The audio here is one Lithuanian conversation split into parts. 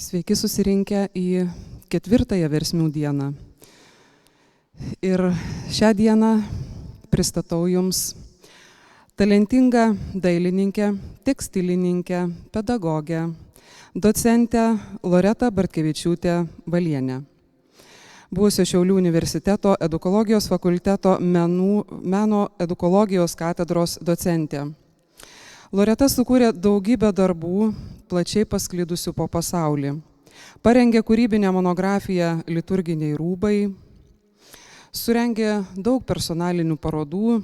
Sveiki susirinkę į 4. versmių dieną. Ir šią dieną pristatau Jums talentingą dailininkę, tekstilininkę, pedagogę, docentę Loretą Bartkevičiūtę Valienę, buvusio Šiaulių universiteto edukologijos fakulteto meno edukologijos katedros docentė. Loreta sukūrė daugybę darbų, plačiai pasklidusių po pasaulį. Parengė kūrybinę monografiją Liturginiai rūbai, surengė daug personalinių parodų.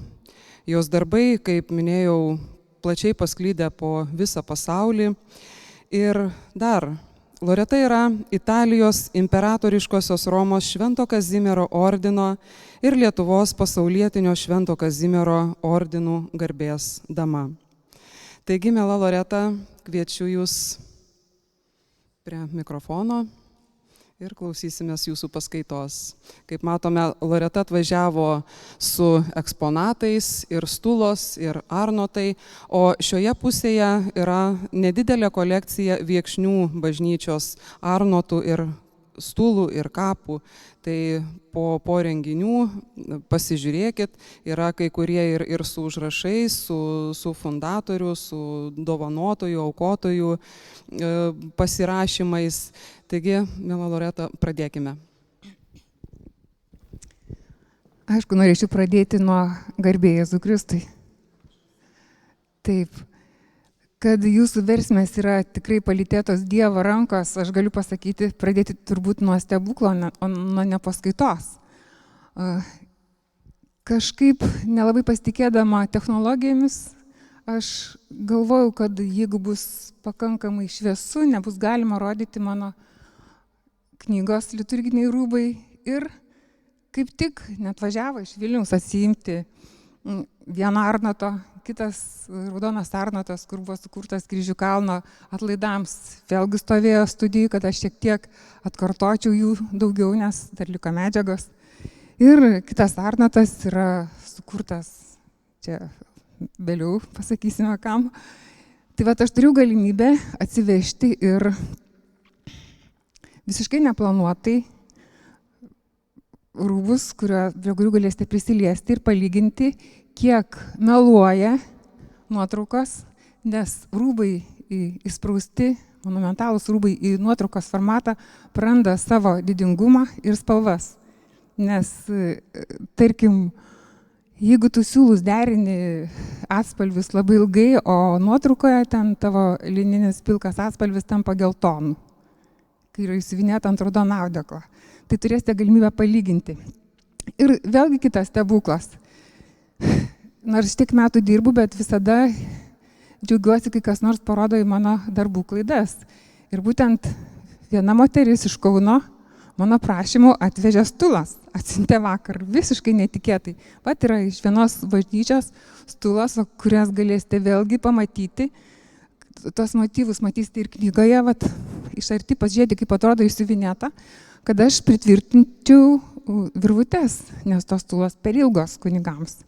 Jos darbai, kaip minėjau, plačiai pasklydę po visą pasaulį. Ir dar, Loreta yra Italijos imperatoriškosios Romos Švento Kazimiero ordino ir Lietuvos pasaulietinio Švento Kazimiero ordinų garbės dama. Taigi, miela Loreta, kviečiu Jūs prie mikrofono ir klausysimės Jūsų paskaitos. Kaip matome, Loreta atvažiavo su eksponatais ir stulos, ir arnotai, o šioje pusėje yra nedidelė kolekcija Viekšnių bažnyčios arnotų ir stulų ir kapų. Tai po renginių pasižiūrėkit, yra kai kurie ir su užrašais, su fundatorių, su dovanotojų, aukotojų pasirašymais. Taigi, miela Loreta, pradėkime. Aišku, norėčiau pradėti nuo garbė Jėzui Kristui. Taip, kad Jūsų versmės yra tikrai palytėtos Dievo rankos, aš galiu pasakyti, pradėti turbūt nuo stebuklo, o ne paskaitos. Kažkaip nelabai pasitikėdama technologijomis, aš galvojau, kad jeigu bus pakankamai šviesu, nebus galima rodyti mano knygos Liturginiai rūbai, ir kaip tik net važiavo iš Vilniaus atsiimti vieno arnoto, kitas raudonas arnotas, kur buvo sukurtas Kryžių kalno atlaidams, vėlgi stovėjo studijų, kad aš šiek tiek atkartočiau jų daugiau, nes dar liko medžiagos. Ir kitas arnotas yra sukurtas, čia vėliau pasakysime kam. Tai vat aš turiu galimybę atsivežti ir visiškai neplanuotai rūbus, prie kurių galėsite prisiliesti ir palyginti, kiek meluoja nuotraukos, nes rūbai įsprausti, monumentalūs rūbai į nuotraukos formatą praranda savo didingumą ir spalvas. Nes, tarkim, jeigu tu siūlus derini atspalvis labai ilgai, o nuotraukoje ten tavo lininis pilkas atspalvis tampa geltonu, kai yra įsiuvinėta ant raudono audeklo. Tai turėsite galimybę palyginti. Ir vėlgi kitas stebuklas. Nors tiek metų dirbu, bet visada džiaugiuosi, kai kas nors parodo į mano darbų klaidas. Ir būtent viena moteris iš Kauno mano prašymu atvežė stulas. Atsiuntė vakar, visiškai netikėtai. Vat yra iš vienos bažnyčios stulas, kurias galėsite vėlgi pamatyti. Tos motyvus matysite ir knygoje, vat, iš arti pasižiūrėti, kaip atrodo įsiuvinėta, kad aš pritvirtinčiau virvutes, nes tos stulos per ilgos kunigams.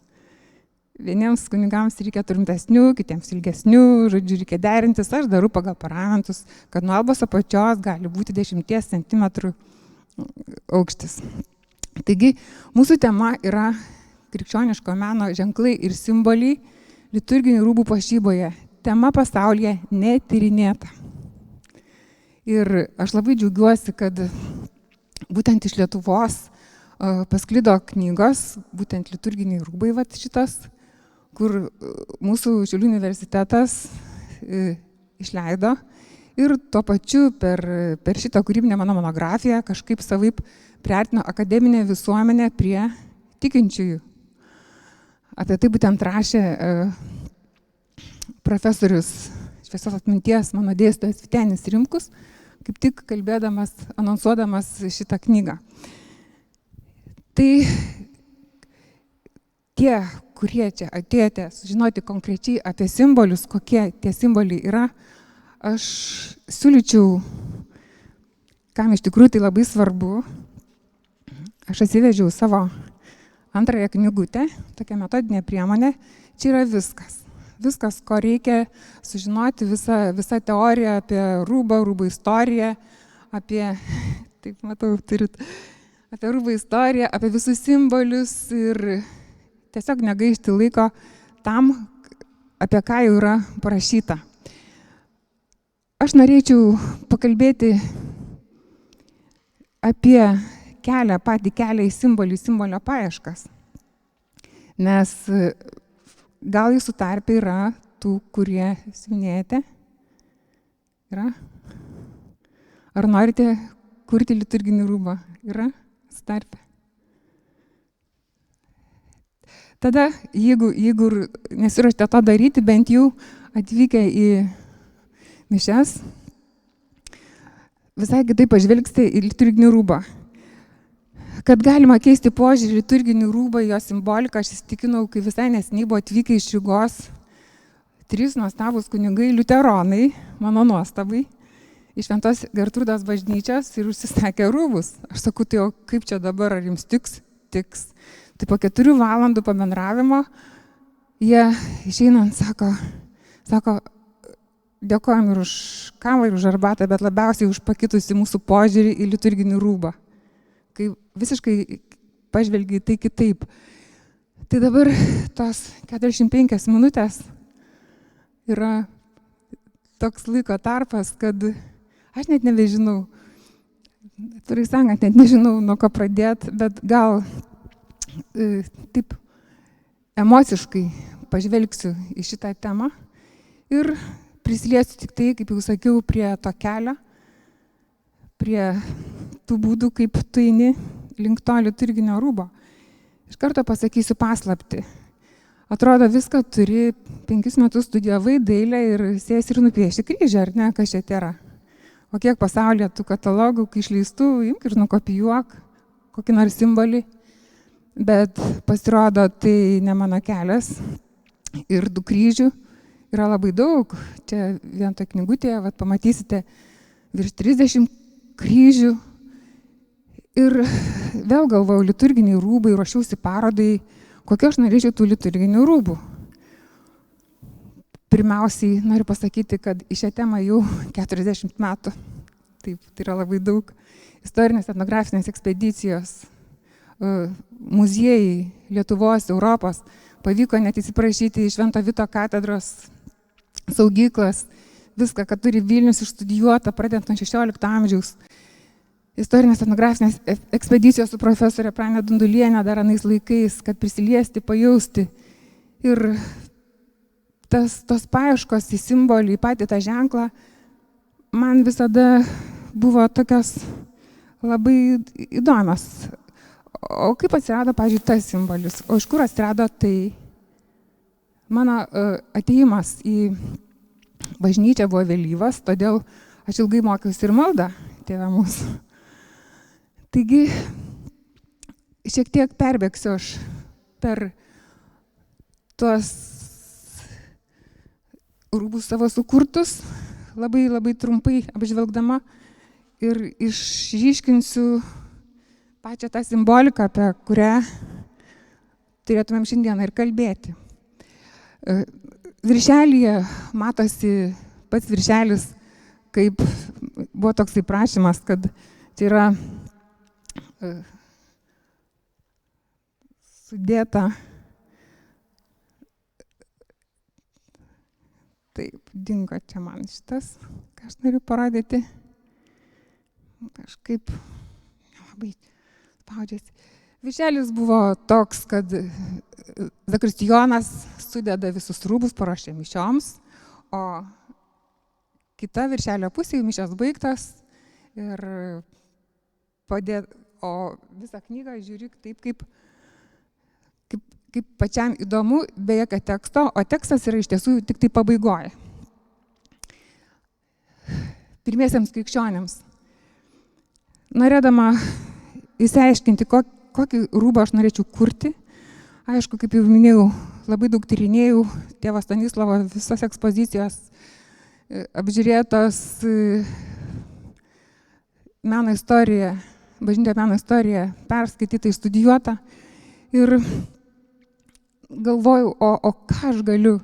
Vieniems kunigams reikia trumpesnių, kitiems ilgesnių, žodžiu, reikia derintis, aš darau pagal paramentus, kad nuo albos apačios gali būti 10 cm aukštis. Taigi, mūsų tema yra krikščioniško meno ženklai ir simboliai liturginių rūbų puošyboje. Tema pasaulyje netyrinėta. Ir aš labai džiaugiuosi, kad būtent iš Lietuvos pasklido knygos, būtent Liturginiai rūbai, vat šitas, kur mūsų Šiaulių universitetas išleido. Ir tuo pačiu per šitą kūrybinę mano monografiją kažkaip savaip priartino akademinę visuomenę prie tikinčiųjų. Apie tai būtent rašė profesorius šviesios atminties mano dėstytojas Vytenis Rimkus, kaip tik kalbėdamas, anonsuodamas šitą knygą. Tai tie, kurie čia atėjote sužinoti konkrečiai apie simbolius, kokie tie simboliai yra, aš siūlyčiau, kam iš tikrųjų tai labai svarbu, aš atsivežiau savo antrąją knygutę, tokia metodinė priemonė, čia yra viskas. Viskas, ko reikia sužinoti, visa teorija apie rūbą, rūbų istoriją, apie, taip matau, turit, apie rūbų istoriją, apie visus simbolius ir tiesiog negaišti laiko tam, apie ką jau yra parašyta. Aš norėčiau pakalbėti apie kelią, patį kelią į simbolį, simbolio paieškas. Nes gal jūsų tarpe yra tų, kurie siuvinėjate? Yra? Ar norite kurti liturginį rūbą? Yra? Jūsų tarpe? Tada, jeigu nesiruošite to daryti, bent jau atvykę į mišias, visai kitaip pažvelgsite į liturginį rūbą. Kad galima keisti požiūrį liturginį rūbą, jo simboliką, aš įsitikinau, kai visai neseniai buvo atvykę iš Rygos 3 nuostabūs kunigai liuteronai, mano nuostabai, iš Šventos Gertrūdos bažnyčios ir užsisakė rūbus. Aš sakau, tai o kaip čia dabar, ar jums tiks? Tiks. Tai po 4 valandų pabendravimo jie išeinant sako, dėkojam ir už kavą, ir už arbatą, bet labiausiai už pakitusi mūsų požiūrį į liturginį rūbą. Kai visiškai pažvelgi tai kitaip. Tai dabar tos 45 minutės yra toks laiko tarpas, kad aš net nebežinau, turai sakant, net nežinau, nuo ko pradėti, bet gal taip emociškai pažvelgsiu į šitą temą ir prisiliesiu tik tai, kaip jau sakiau, prie to kelio, prie tų būdų, kaip tu eini link to liturginio rūbo. Iš karto pasakysiu paslaptį. Atrodo, viską turi, 5 metus studijavai dailę ir sėsi ir nupieši kryžių, ar ne, kas čia tėra. O kiek pasaulyje tų katalogų, kai išleistų, imk ir nukopijuok kokį nors simbolį. Bet pasirodo, tai ne mano kelias. Ir tų kryžių yra labai daug. Čia vien to knygutėje, pamatysite virš 30 kryžių. Ir vėl galvojau, liturginiai rūbai, ruošiausi parodai, kokie aš norėčiau tų liturginių rūbų. Pirmiausiai noriu pasakyti, kad į šią temą jau 40 metų. Taip, tai yra labai daug. Istorinės etnografinės ekspedicijos, muziejai Lietuvos, Europos. Pavyko net įsiprašyti į Švento Vito katedros saugyklas. Viską, kad turi Vilnius išstudijuota, pradedant nuo 16 amžiaus. Istorinės etnografinės ekspedicijos su profesorė Pranė Dundulienė dar anais laikais, kad prisiliesti, pajausti. Ir tos paieškos į simbolį, į patį tą ženklą, man visada buvo tokios labai įdomios. O kaip atsirado, pavyzdžiui, tas simbolis? O iš kur atsirado tai? Mano atėjimas į bažnyčią buvo vėlyvas, todėl aš ilgai mokiausi ir maldą, tėve mūsų. Taigi, šiek tiek perbėgsiu aš per tuos rūbus savo sukurtus, labai trumpai apžvelgdama ir išryškinsiu pačią tą simboliką, apie kurią turėtumėm šiandieną ir kalbėti. Viršelyje matosi pats viršelis, kaip buvo toksai prašymas, kad tai yra sudėta, taip, dingo čia man šitas, ką aš noriu parodyti, kažkaip labai spaudžiasi. Viršelis buvo toks, kad zakristijonas sudeda visus rūbus, paruošia mišioms, o kita viršelio pusė, mišios baigtas ir o visą knygą žiūri taip, kaip pačiam įdomu, be jokio teksto, o tekstas yra iš tiesų tik tai pabaigoje. Pirmiesiems krikščionėms. Norėdama įsiaiškinti, kokį rūbą aš norėčiau kurti, aišku, kaip jau minėjau, labai daug tyrinėjau, tėvo Stanislovo visos ekspozicijos apžiūrėtos, meno istorija, bažnytinio meno istorija perskaityta, studijuota ir galvojau, o ką aš galiu.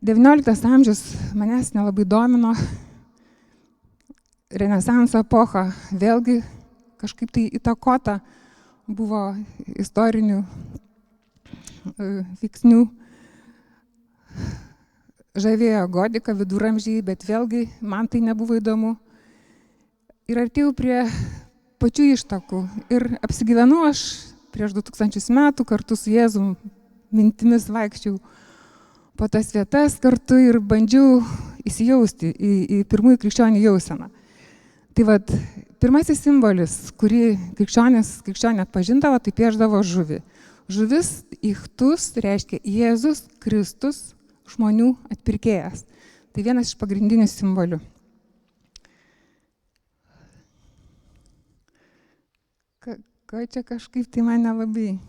19 amžius manęs nelabai domino, Renesanso epocha vėlgi kažkaip tai įtakota buvo istorinių veiksnių. Žavėjo gotika, viduramžiai, bet vėlgi man tai nebuvo įdomu. Ir artėjau prie pačių ištakų ir apsigyvenau aš prieš 2000 metų kartu su Jėzum, mintimis vaikščiau po tas vietas kartu ir bandžiau įsijausti į pirmųjų krikščionių jauseną. Tai vat, pirmasis simbolis, kurį krikščionė atpažindavo, tai piešdavo žuvį. Žuvis ichtus reiškia Jėzus Kristus, žmonių atpirkėjas. Tai vienas iš pagrindinių simbolių. Ko čia kažkaip tai man nelabai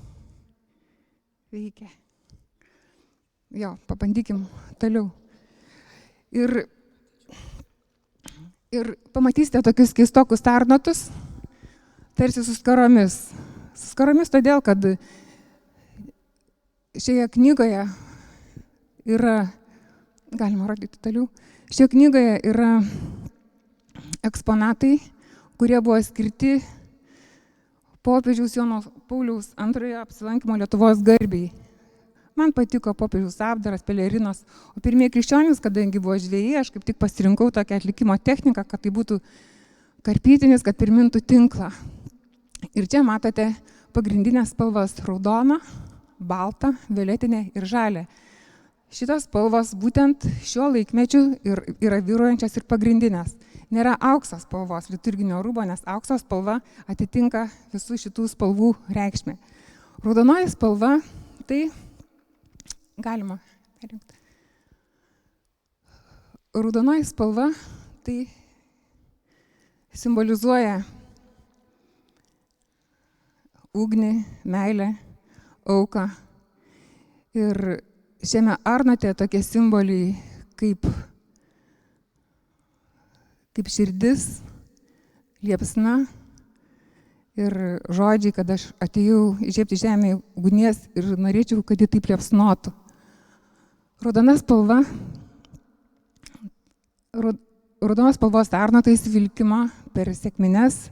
veikia. Jo, pabandykim toliau. Ir pamatysite tokius keistokus tarnotus, tarsi su skaromis. Su skaromis todėl, kad šioje knygoje yra, galima rodyti toliau, šioje knygoje yra eksponatai, kurie buvo skirti popiežiaus Jono Pauliaus II apsilankimo Lietuvos garbei. Man patiko popiežiaus apdaras, pelerinos, o pirmieji krikščionys, kadangi buvo žvejai, aš kaip tik pasirinkau tokią atlikimo techniką, kad tai būtų karpytinis, kad primintų tinklą. Ir čia matote pagrindinės spalvas - raudona, balta, violetinė ir žalia. Šitos spalvos būtent šiuo laikmečiu yra vyruojančios ir pagrindinės. Nėra aukso spalvos liturginio rūbo, nes aukso spalva atitinka visų šitų spalvų reikšmę. Raudonoji spalva tai galima perinkti. Raudonoji spalva tai simbolizuoja ugnį, meilę, auką. Ir šiame arnote tokie simboliai kaip širdis, liepsna ir žodžiai, kad aš atėjau įžiebti žemėje ugnies ir norėčiau, kad ji taip liepsnotų. Raudonas spalvos arnotais vilkima per sekmines,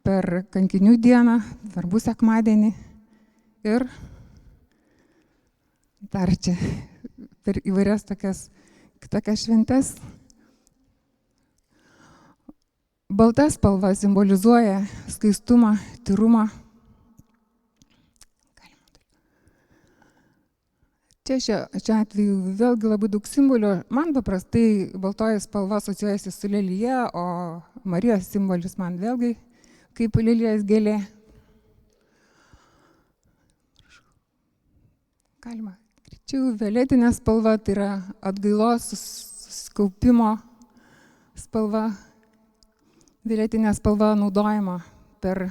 per kankinių dieną, verbų sekmadienį ir dar čia per įvairias tokias šventes. Balta spalva simbolizuoja skaistumą, tyrumą. Čia šiuo atveju vėlgi labai daug simbolių. Man paprastai baltoji spalva asocijuojasi su lelija, o Marijos simbolis man vėlgi kaip lelijos gėlė. Galima greičiau. Violetinė spalva tai yra atgailos, susikaupimo spalva. Violetinė spalva naudojama per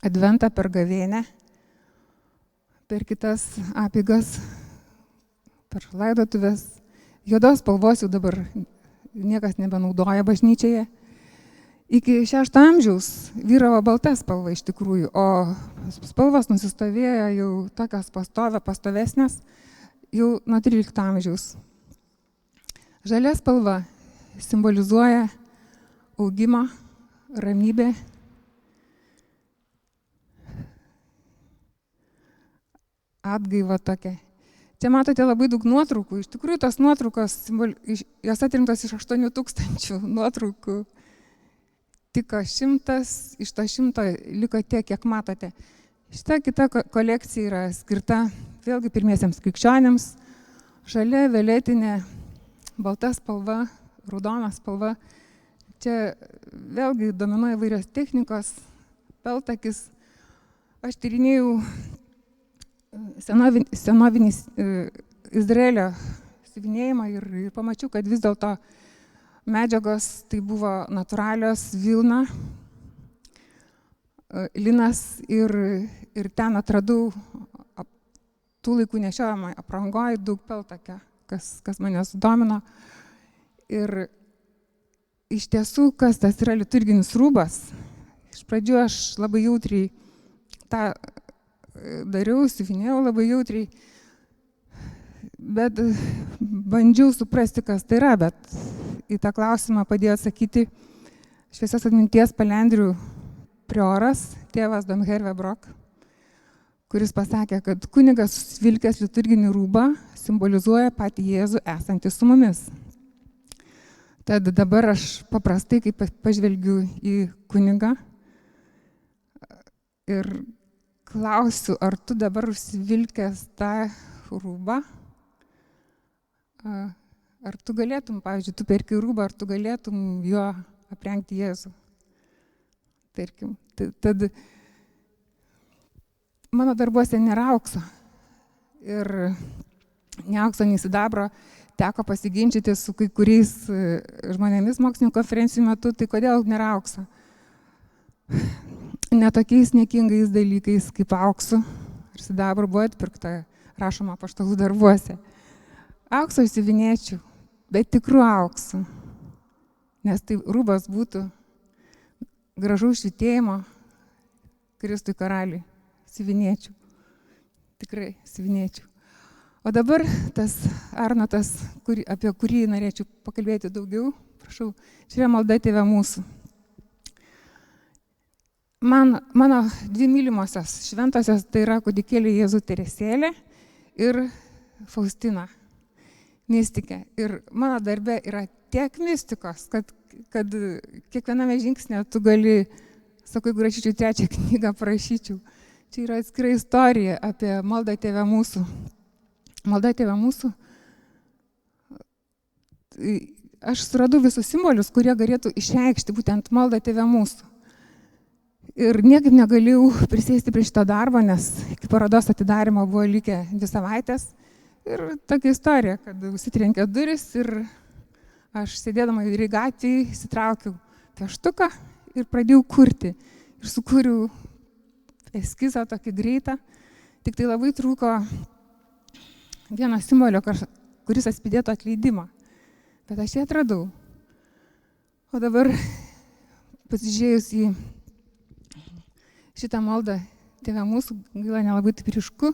adventą, per gavėnią, per kitas apeigas, per laidotuvės. Juodos spalvos jau dabar niekas nebenaudoja bažnyčioje. Iki 6 amžiaus vyravo balta spalva iš tikrųjų, o spalvos nusistovėjo jau tokios pastovesnės jau nuo 13 amžiaus. Žalia spalva simbolizuoja augimą, ramybę. Atgaiva tokia. Čia matote labai daug nuotraukų. Iš tikrųjų, tos nuotraukos, jos atrinktos iš 8000 nuotraukų. Tik 100, iš to 100 liko tiek, kiek matote. Šita kita kolekcija yra skirta vėlgi pirmiesiems krikščionėms. Žalia, violetinė, balta spalva, raudona spalva. Čia vėlgi dominuoja įvairios technikos, peltakis. Aš tyrinėjau senovinį Izraelio siuvinėjimą ir pamačiau, kad vis dėlto medžiagos tai buvo natūralios, vilna, linas ir ten atradau tų laikų nešiojamą aprangoj daug peltakio, kas mane sudomino. Ir iš tiesų, kas tas yra liturginis rūbas, iš pradžių aš labai jautriai tą dariau, siuvinėjau labai jautriai, bet bandžiau suprasti, kas tai yra, bet į tą klausimą padėjo atsakyti šviesios atminties Palendrių prioras, tėvas Domherve Brok, kuris pasakė, kad kunigas susvilkęs liturginį rūbą simbolizuoja patį Jėzų esantį su mumis. Tad dabar aš paprastai, kai pažvelgiu į kunigą ir klausiu, ar tu dabar užsivilkęs tą rūbą, ar tu galėtum, pavyzdžiui, tu perki rūbą, ar tu galėtum jo aprengti Jėzų. Tarkim, tad mano darbuose nėra aukso. Ir ne aukso, nei sidabro. Teko pasiginčyti su kai kuriais žmonėmis mokslinių konferencijų metu, tai kodėl nėra aukso? Netokiais niekingais dalykais kaip auksu ir sidabru buvo atpirkta, rašoma apaštalų darbuose. Aukso išsiuvinėčiau, bet tikrų auksų, nes tai rūbas būtų gražaus švytėjimo Kristui karaliui. Siuvinėčiau, tikrai siuvinėčiau. O dabar tas Arnotas, apie kurį norėčiau pakalbėti daugiau, prašau, čia yra malda Tėve mūsų. Mano dvi mylimosios šventosios tai yra kūdikėlė Jėzų Teresėlė ir Faustina, mistikė. Ir mano darbe yra tiek mistikos, kad kiekviename žingsnė tu gali, sakau, jeigu rašyčiau 3 knygą, parašyčiau. Čia yra atskira istorija apie maldą Tėve mūsų. Malda Tėve mūsų. Aš suradau visus simbolius, kurie galėtų išreikšti būtent maldą Tėve mūsų. Ir niekaip negalėjau prisėsti prie šito darbo, nes iki parodos atidarimo buvo likę 2 savaitės. Ir tokia istorija, kad užsitrenkė duris ir aš sėdėdama į gatvį įsitraukiau pieštuką ir pradėjau kurti. Ir sukūriau eskizą tokį greitą. Tik tai labai trūko vieno simbolio, kuris atspindėtų atleidimą. Bet aš jį atradau. O dabar pasižiūrėjus į šitą maldą Tėve mūsų, gaila nelabai taip ryšku,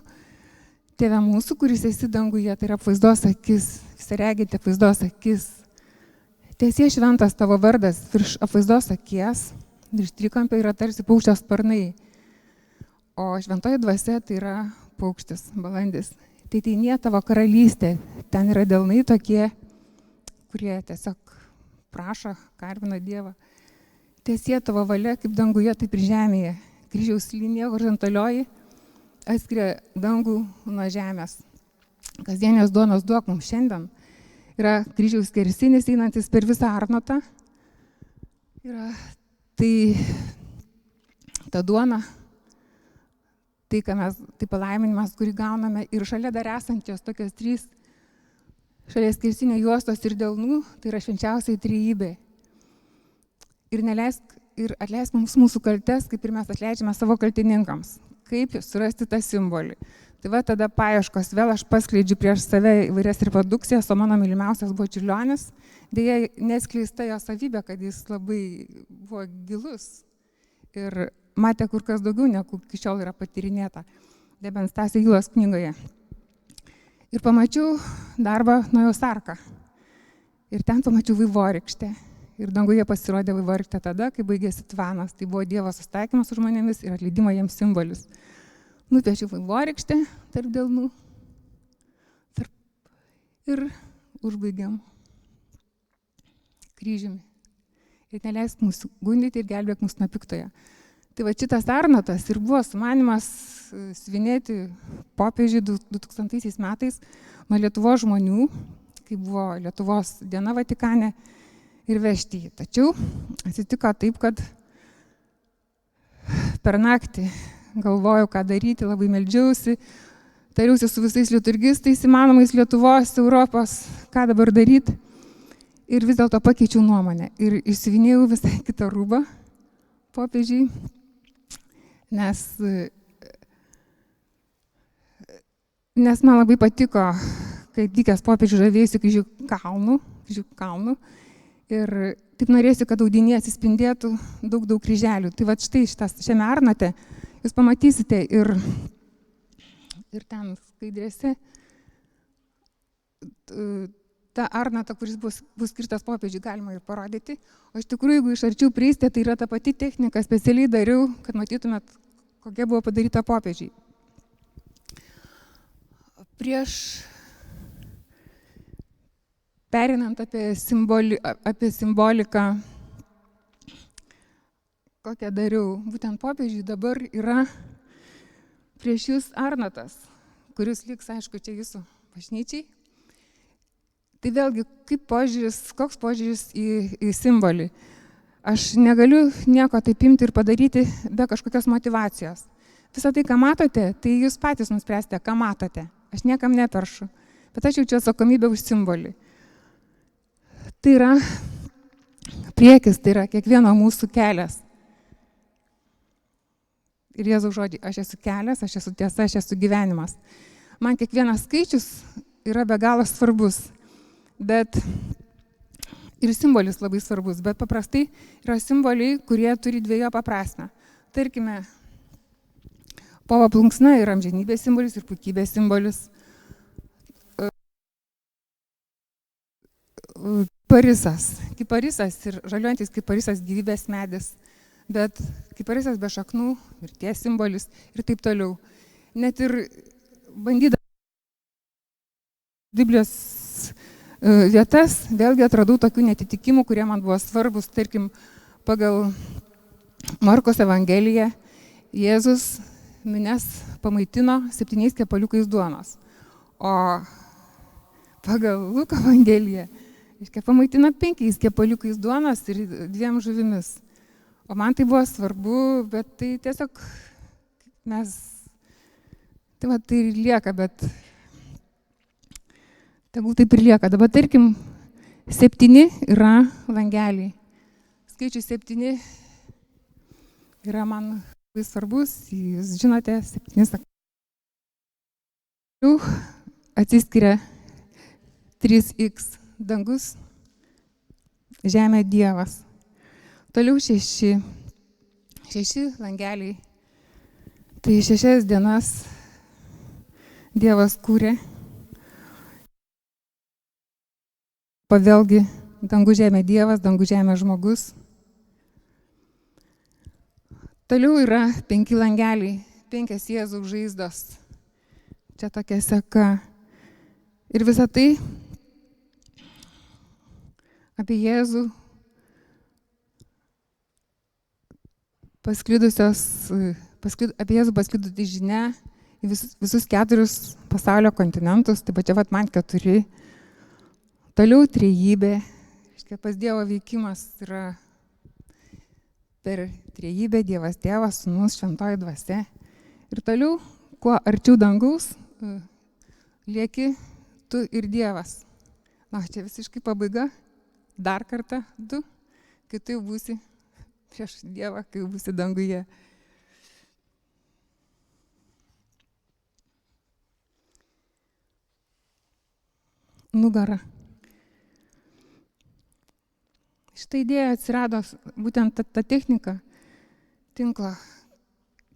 Tėve mūsų, kuris esi danguje, tai yra apvaizdos akis, visaregintė apvaizdos akis. Tiesie šventas tavo vardas virš apvaizdos akies, virš trikampio yra tarsi paukščio sparnai. O šventoji dvasia tai yra paukštis, balandis. Tai teinie tavo karalystė, ten yra delnai tokie, kurie tiesiog prašo, garbina Dievą. Tiesie tavo valia, kaip danguje, taip ir žemėje. Kryžiaus linija horizontalioji atskiria dangų nuo žemės. Kasdienės duonos duok mums šiandien. Yra kryžiaus skersinis einantis per visą Arnotą. Tai ta duona, tai palaiminimas, kurį gauname, ir šalia dar esančios tokios 3 šalia skersinio juostos ir delnų, tai yra švenčiausiai trejybė. Ir atleisk mums mūsų kaltes, kaip ir mes atleidžiame savo kaltininkams. Kaip surasti tą simbolį. Tai va tada paieškos, vėl aš paskleidžiu prieš save įvairias reprodukcijas, o mano mylimiausias buvo Čiurlionis. Deja, neskleista jo savybė, kad jis labai buvo gilus ir matė kur kas daugiau, negu iki šiol yra patyrinėta Debens Stasio Ylos knygoje. Ir pamačiau darbą Nojaus arką. Ir ten pamačiau vaivorykštę. Ir danguje pasirodė vaivorykštė tada, kai baigėsi tvanas. Tai buvo Dievo susitaikymas su žmonėmis ir atleidimo jiems simbolis. Nupiešiau vaivorykštę tarp delnų ir užbaigiam kryžiumi. Ir neleisk mūsų gundyti ir gelbėk mus nuo piktojo. Tai va šitas Arnotas ir buvo sumanymas svinėti popiežiui 2000 metais nuo Lietuvos žmonių, kai buvo Lietuvos diena Vatikane, ir vežti jį. Tačiau atsitiko taip, kad per naktį galvojau, ką daryti, labai meldžiausi, tariausi su visais liturgistais įmanomais Lietuvos, Europos, ką dabar daryti. Ir vis dėlto pakeičiau nuomonę ir išsivinėjau visai kitą rūbą popiežiui, nes man labai patiko, kai atvykęs popiežius žavėjusi kryžių kalnų. Ir taip norėsiu, kad audinėje atsispindėtų daug kryželių. Tai va štai šiame Arnote jūs pamatysite ir ten skaidrėse tą arnatą, kuris bus skirtas popiežiui, galima ir parodyti. O iš tikrųjų, jeigu iš arčiau prieisite, tai yra ta pati technika, specialiai dariau, kad matytumėt, kokia buvo padaryta popiežiui. Prieš perinant apie simboliką, kokią dariau, būtent popiežiui dabar yra prieš jūs arnatas, kuris liks, aišku, čia jūsų bažnyčiai. Tai vėlgi, koks požiūris į simbolį. Aš negaliu nieko taip imti ir padaryti be kažkokios motyvacijos. Visą tai, ką matote, tai jūs patys nuspręsite, ką matote. Aš niekam neperšu, bet aš jaučiu atsakomybę už simbolį. Tai yra priekis, tai yra kiekvieno mūsų kelias. Ir Jėzaus žodžiai, aš esu kelias, aš esu tiesa, aš esu gyvenimas. Man kiekvienas skaičius yra be galo svarbus, bet ir simbolis labai svarbus, bet paprastai yra simboliai, kurie turi dvejopą prasmę. Tarkime, povo plunksna yra amžinybės simbolis ir puikybės simbolis. Kiparisas ir žaliuojantis kiparisas gyvybės medis, bet kiparisas be šaknų, mirties simbolis ir taip toliau. Net ir bandydama Biblijos vietas, vėlgi atradau tokių netitikimų, kurie man buvo svarbus. Tarkim, pagal Morkos Evangeliją Jėzus mines pamaitino 7 kepaliukais duonos, o pagal Luko Evangeliją pamaitino 5 kepaliukais duonos ir 2 žuvimis. O man tai buvo svarbu, bet tai tiesiog tai ir lieka, bet tegul taip ir lieka. Dabar tarkim, 7 yra langeliai. Skaičius 7 yra man labai svarbus, jūs žinote, 7 atsiskiria 3x. Dangus, žemė, Dievas. Toliau 6 langeliai. Tai 6 dienas Dievas kūrė. Vėlgi, dangus, žemė, Dievas, dangus, žemė, žmogus. Toliau yra 5 langeliai, 5 Jėzaus žaizdos. Čia tokia seka. Ir visa tai apie Jėzų apie Jėzų pasklidusi žinia į visus 4 pasaulio kontinentus, taip pat čia man 4. Toliau trejybė, pas Dievo veikimas yra per trejybę, Dievas Tėvas, Sūnus, Šventoji Dvasia. Ir toliau, kuo arčiau dangaus, lieki tu ir Dievas. Na, čia visiškai pabaiga. Dar kartą 2, kai tu jau būsi prieš Dievą, kai jau būsi danguje. Nugara. Šitą idėją atsirado būtent ta technika tinklo,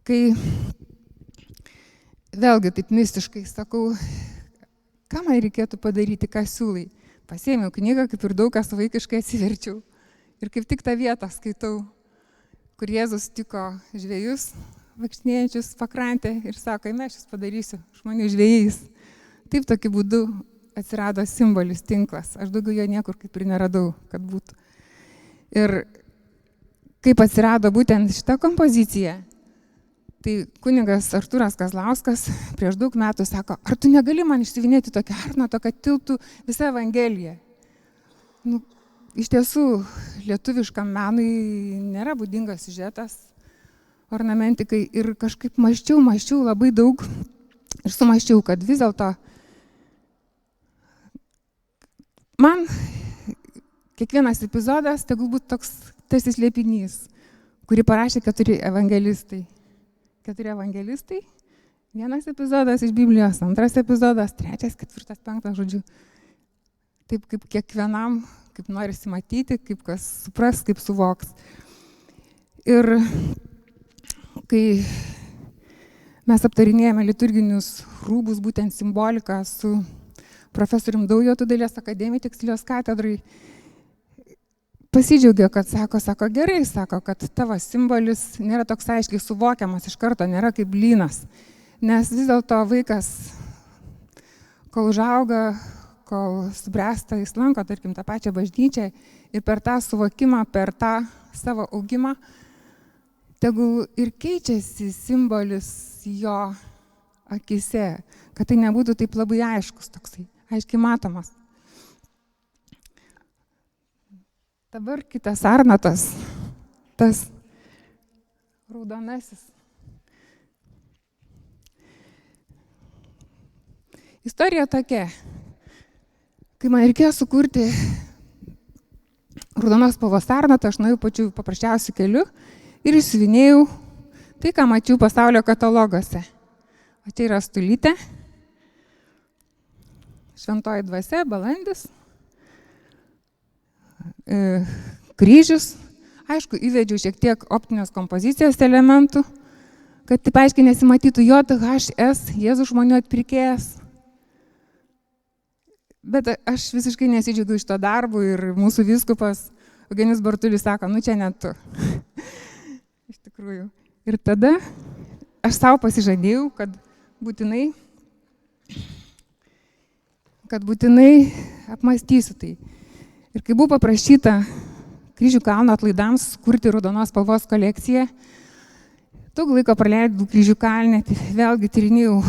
kai vėlgi taip mistiškai sakau, ką man reikėtų padaryti, ką siūlai. Pasėmiau knygą, kaip ir daug kas vaikiškai atsiverčiau. Ir kaip tik tą vietą skaitau, kur Jėzus tiko žvejus, vaikštinėjančius pakrantę ir sako, aš jūs padarysiu žmonių žvejais. Taip tokiu būdu atsirado simbolis tinklas. Aš daugiau jo niekur kaip ir neradau, kad būtų. Ir kaip atsirado būtent šita kompozicija, tai kunigas Artūras Kazlauskas prieš daug metų sako, ar tu negali man išsiuvinėti tokią arnatą, kad tilptų visa Evangelija? Iš tiesų, lietuviškam menui nėra būdingas siužetas, ornamentikai ir kažkaip mąsčiau labai daug ir sumąsčiau, kad vis dėlto man kiekvienas epizodas tegul būtų toks tarsi slėpinys, kurį parašė 4 evangelistai. 4 evangelistai, 1 epizodas iš Biblijos, 2 epizodas, 3, 4, 5, žodžiu. Taip kaip kiekvienam, kaip norisi matyti, kaip kas supras, kaip suvoks. Ir kai mes aptarinėjame liturginius rūbus, būtent simboliką su profesorium Daujotu Dailės akademijai Tekstilijos katedrai. Pasidžiaugė, kad sako gerai, sako, kad tavo simbolis nėra toks aiškiai suvokiamas iš karto, nėra kaip blynas. Nes vis dėlto vaikas, kol užauga, kol subręsta, jis lanko, tarkim, tą pačią bažnyčią ir per tą suvokimą, per tą savo augimą, tegul ir keičiasi simbolis jo akise, kad tai nebūtų taip labai aiškus toksai, aiškiai matomas. Dabar kitas Arnotas, tas raudonasis. Istorija tokia, kai man reikėjo sukurti raudonos spalvos Arnotą, aš nuėjau pačiu paprasčiausiu keliu ir išsiuvinėjau tai, ką mačiau pasaulio kataloguose. O čia yra Stulytė, Šventoji dvasia, balandis, kryžius. Aišku, įvedžiau šiek tiek optinės kompozicijos elementų, kad taip aiškiai nesimatytų JHS, Jėzus žmonių atpirkėjas. Bet aš visiškai nesidžiaugiu iš to darbo ir mūsų vyskupas Eugenijus Bartulis sako, nu čia net tu. Iš tikrųjų. Ir tada aš savo pasižadėjau, kad būtinai apmąstysiu tai. Ir kai buvo paprašyta Kryžių kalno atlaidams kurti raudonos spalvos kolekciją, daug laiko praleidau Kryžių kalne, tai vėlgi tyrinėjau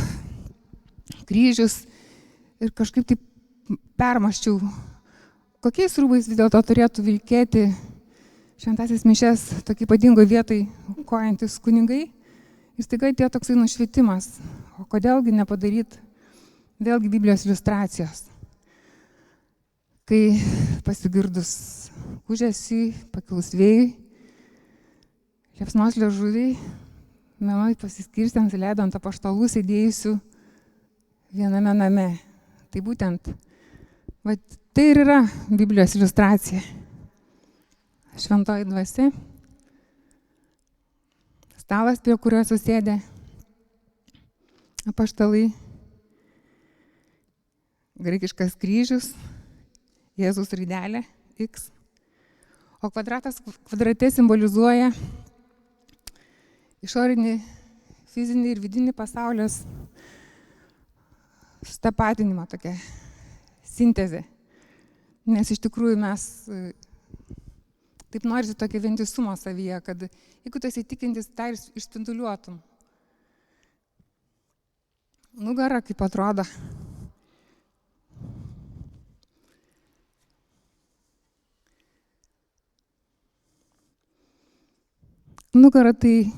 kryžius ir kažkaip taip permąsčiau, kokiais rūbais vis dėlto turėtų vilkėti šventąsias mišias tokiai ypatingoj vietai aukojantis kunigai. Ir staiga atėjo toksai nušvietimas, o kodėlgi nepadaryti vėlgi Biblijos iliustracijos. Kai pasigirdus ūžesiui, pakilus vėjui, liepsnos liežuviai, mielai pasiskirstėm, leido ant apaštalų sėdėjusių viename name. Tai būtent, tai ir yra Biblijos iliustracija. Šventoji dvasia, stalas, prie kurio susėdė apaštalai, graikiškas kryžius, Jėzus raidelė X, o kvadratas kvadrate simbolizuoja išorinį, fizinį ir vidinį pasaulės sutapatinimą, tokia sintezė. Nes iš tikrųjų mes taip norisi tokio vientisumo savyje, kad jeigu tu esi tikintis, tai ir išspinduliuotum. Nugara kaip atrodo. Nugara tai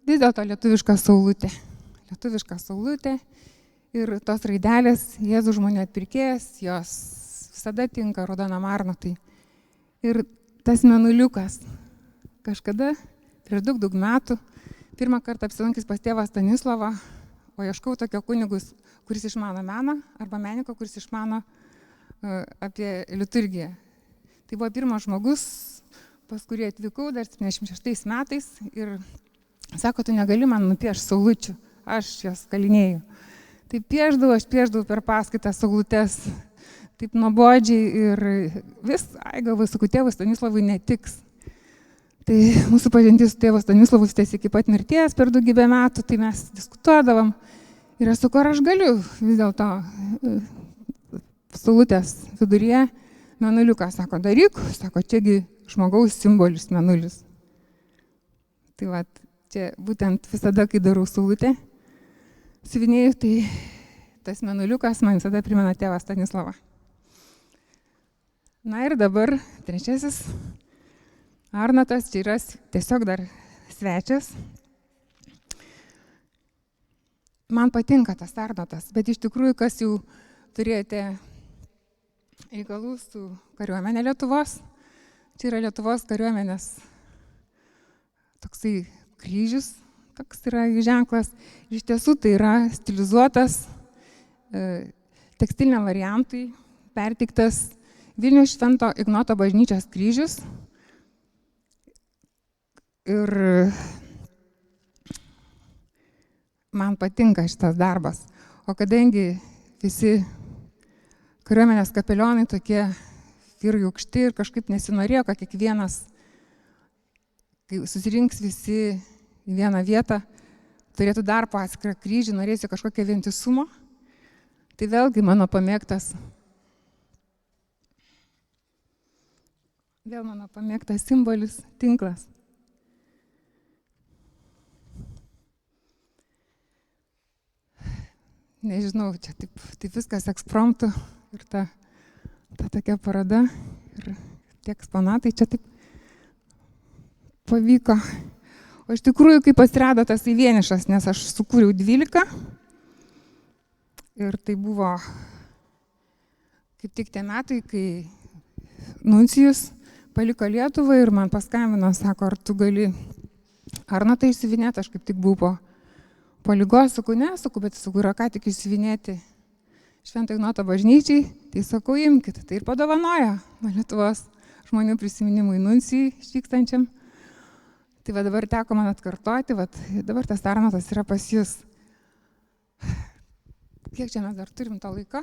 vis dėlto lietuviška saulutė. Lietuviška saulutė ir tos raidelės Jėzus žmonių atpirkėjas, jos visada tinka raudonam Arnotui. Ir tas mėnuliukas kažkada prieš daug metų pirmą kartą apsilankęs pas tėvą Stanislovą, o ieškau tokio kunigus, kuris išmano meną arba menininko, kuris išmano apie liturgiją. Tai buvo pirmas žmogus, pas kurį atvykau dar 76 metais ir sako, tu negali man nupiešti saulučių, aš jas kalinėjau. Tai aš pieždavau per paskaitą saulutes, taip nuobodžiai ir vis, galvoju, sakau, tėvui Stanislavui netiks. Tai mūsų pažintis su tėvu Stanislovu tęsėsi iki pat mirties per daugybę metų, tai mes diskutuodavom ir aš sakau, ar aš galiu vis dėlto saulutės viduryje mėnuliuką, sako, daryk, sako, čiagi žmogaus simbolis mėnulis. Tai va, čia būtent visada, kai darau saulutę, siuvinėjau, tai tas mėnuliukas man visada primena tėvą Stanislavą. Na ir dabar trečiasis Arnotas, čia yra tiesiog dar svečias. Man patinka tas Arnotas, bet iš tikrųjų, kas jau turėjote reikalų su kariuomenė Lietuvos, čia yra Lietuvos kariuomenės toksai kryžius, toks yra ženklas. Iš tiesų tai yra stilizuotas tekstiliniam variantui perteiktas Vilniaus Švento Ignoto bažnyčios kryžius. Ir man patinka šitas darbas. O kadangi visi kariuomenės kapelionai tokie vyrai aukšti ir kažkaip nesinorėjo, kad kiekvienas, kai susirinks visi į vieną vietą, turėtų dar po atskirą kryžį, norėsiu kažkokio vientisumo. Tai vėlgi mano pamėgtas simbolis – tinklas. Nežinau, čia taip viskas ekspromtu ir ta tokia paroda ir tie eksponatai čia taip pavyko. O iš tikrųjų, kaip atsirado tas vienišas, nes aš sukūriau 12 ir tai buvo kaip tik tie metai, kai nuncijus paliko Lietuvą ir man paskambino, sako, ar tu gali Arnotą išsiuvinėti, aš kaip tik buvau po ligos, sakau, ne, sakau, bet sakau, yra ką tik išsiuvinėti Švento Ignoto bažnyčiai, tai sakau, imkit, tai ir padovanojo nuo Lietuvos žmonių prisiminimui nuncijui išvykstančiam. Tai va dabar teko man atkartoti, va dabar tas Arnotas yra pas jūs. Kiek čia mes dar turim to laiko?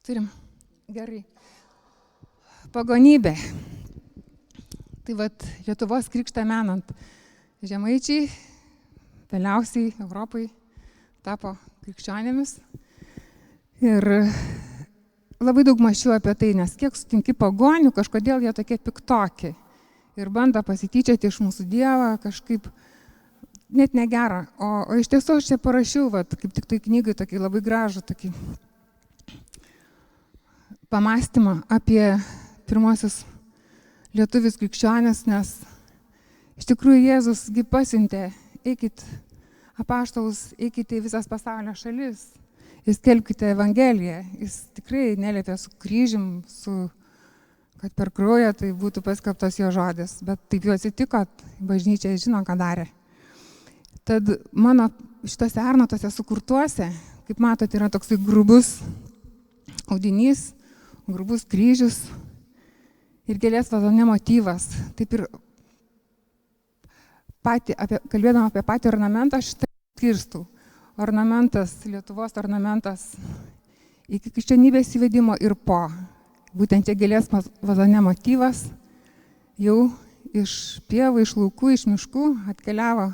Turim. Gerai. Pagonybė. Tai va Lietuvos krikštą menant. Žemaičiai vėliausiai Europai tapo krikščionėmis. Ir labai daug mąsčiau apie tai, nes kiek sutinki pagonių, kažkodėl jie tokie piktoki. Ir bando pasityčioti iš mūsų Dievą kažkaip net negerą. O iš tiesų aš čia parašiau, kaip tik tai knygai tokį labai gražų tokį pamąstymą apie pirmosius lietuvius krikščionės, nes iš tikrųjų Jėzusgi pasiuntė, eikit apaštalus, eikite į visas pasaulio šalis, jūs skelbkite Evangeliją. Jis tikrai neliepė su kryžium, kad per kraują tai būtų paskelbtas jo žodis, bet taip jau atsitiko, bažnyčia žino, ką darė. Tad mano šitose Arnotose sukurtuose, kaip matote, yra toksai grubus audinys, grubus kryžius ir gėlės vazone motyvas. Taip ir kalbėdama apie patį ornamentą, šitą skirstau. Ornamentas, Lietuvos ornamentas iki krikščionybės įvedimo ir po. Būtent tie gėlės vazone motyvas jau iš pievų, iš laukų, iš miškų atkeliavo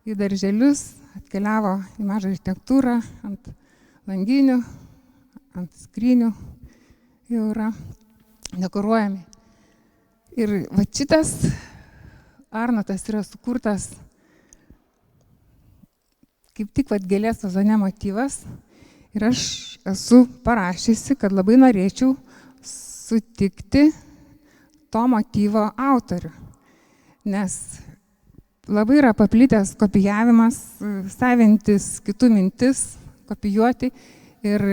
į darželius, atkeliavo į mažą architektūrą, ant langinių, ant skrynių jau yra dekoruojami. Ir va šitas Arnotas yra sukurtas kaip tik gėlės vazone motyvas ir aš esu parašiusi, kad labai norėčiau sutikti to motyvo autorių, nes labai yra paplitęs kopijavimas, savintis kitų mintis, kopijuoti ir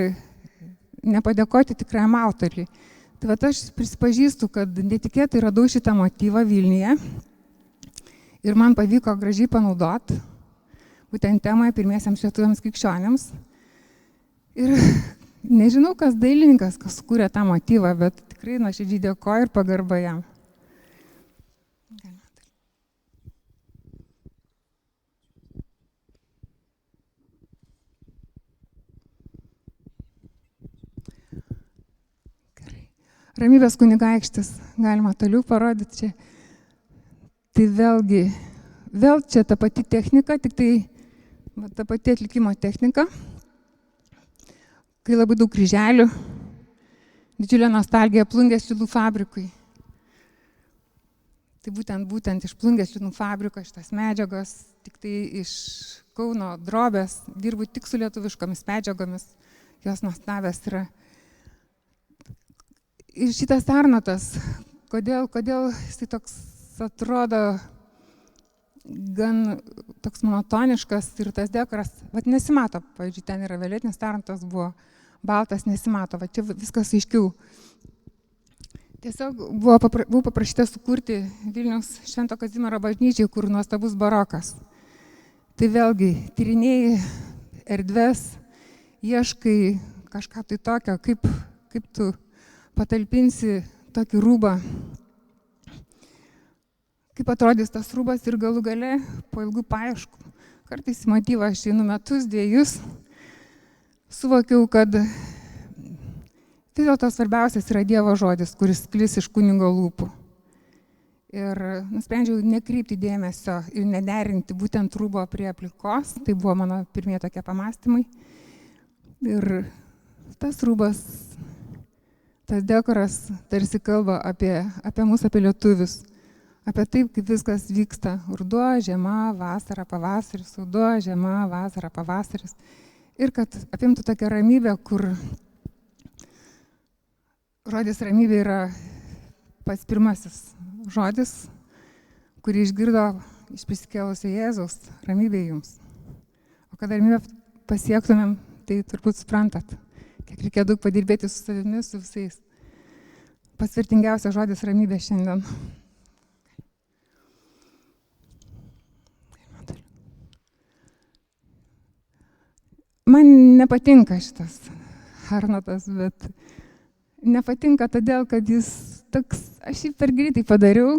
nepadėkoti tikrajam autoriui. Tai aš prisipažįstu, kad netikėtai radau šitą motyvą Vilniuje ir man pavyko gražiai panaudoti būtent temai pirmiesiams lietuviams krikščionėms. Ir nežinau, kas dailininkas, kas sukūrė tą motyvą, bet tikrai nuoširdžiai dėkoju ir pagarba jam. Ramybės kunigaikštis, galima toliau parodyti čia. Tai vėl čia ta pati technika, tik tai ta pati atlikimo technika, kai labai daug kryželių, didžiulė nostalgija Plungės linų fabrikui. Tai būtent iš Plungės linų fabriko šitas medžiagos, tik tai iš Kauno drobės, dirbu tik su lietuviškomis medžiagomis, jos nuostabios yra. Ir šitas Arnotas, kodėl jisai toks atrodo gan toks monotoniškas ir tas dekoras, nesimato, pavyzdžiui, ten yra violetinis Arnotas, buvo baltas, nesimato, čia viskas aiškiau. Tiesiog buvau paprašyta sukurti Vilniaus Švento Kazimiero bažnyčiai, kur nuostabus barokas. Tai vėlgi, tyrinėjai erdves, ieškai kažką tai tokio, kaip tu patalpinsi tokį rūbą, kaip atrodys tas rūbas ir galų gale po ilgų paieškų. Kartais į motyvą aš einu metus, 2, suvokiau, kad vis dėlto svarbiausias yra Dievo žodis, kuris sklis iš kunigo lūpų. Ir nusprendžiau nekreipti dėmesio ir nederinti būtent rūbo prie aplikos. Tai buvo mano pirmie tokie pamastymai. Ir tas rūbas, tas dekoras tarsi kalba apie mus, apie lietuvius. Apie taip, kaip viskas vyksta. Ruduo, žiema, vasara, pavasaris, ruduo, žiema, vasara, pavasaris. Ir kad apimtų tokią ramybę, kur žodis ramybė yra pats pirmasis žodis, kurį išgirdo iš prisikėlusio Jėzaus, ramybė jums. O kad ramybę pasiektumėm, tai turbūt suprantat, kiek reikia daug padirbėti su savimi, su visais. Pats vertingiausias žodis ramybė šiandien. Man nepatinka šitas Arnotas, bet nepatinka todėl, kad jis toks, aš jį per greitai padariau,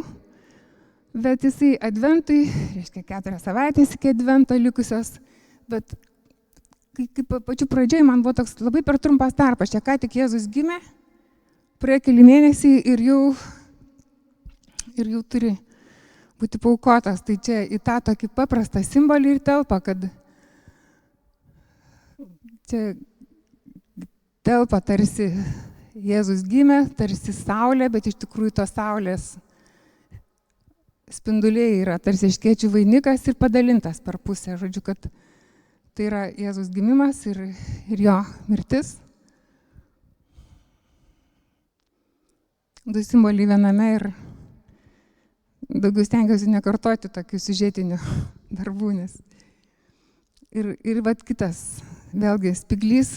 bet jisai adventui, reiškia 4 savaitės iki advento likusios, bet kaip pačiu pradžiai man buvo toks labai per trumpas tarpas, čia ką tik Jėzus gimė, praėjo keli mėnesiai ir jau turi būti paukotas, tai čia į tą tokį paprastą simbolį ir telpa, kad čia telpa tarsi Jėzus gimė, tarsi saulė, bet iš tikrųjų tos saulės spinduliai yra tarsi erškėčių vainikas ir padalintas per pusę. Žodžiu, kad tai yra Jėzus gimimas ir jo mirtis. Du simboliai viename ir daugiau stengiuosi nekartoti tokių siužetinių darbų. Ir vat kitas, vėlgi spiglys,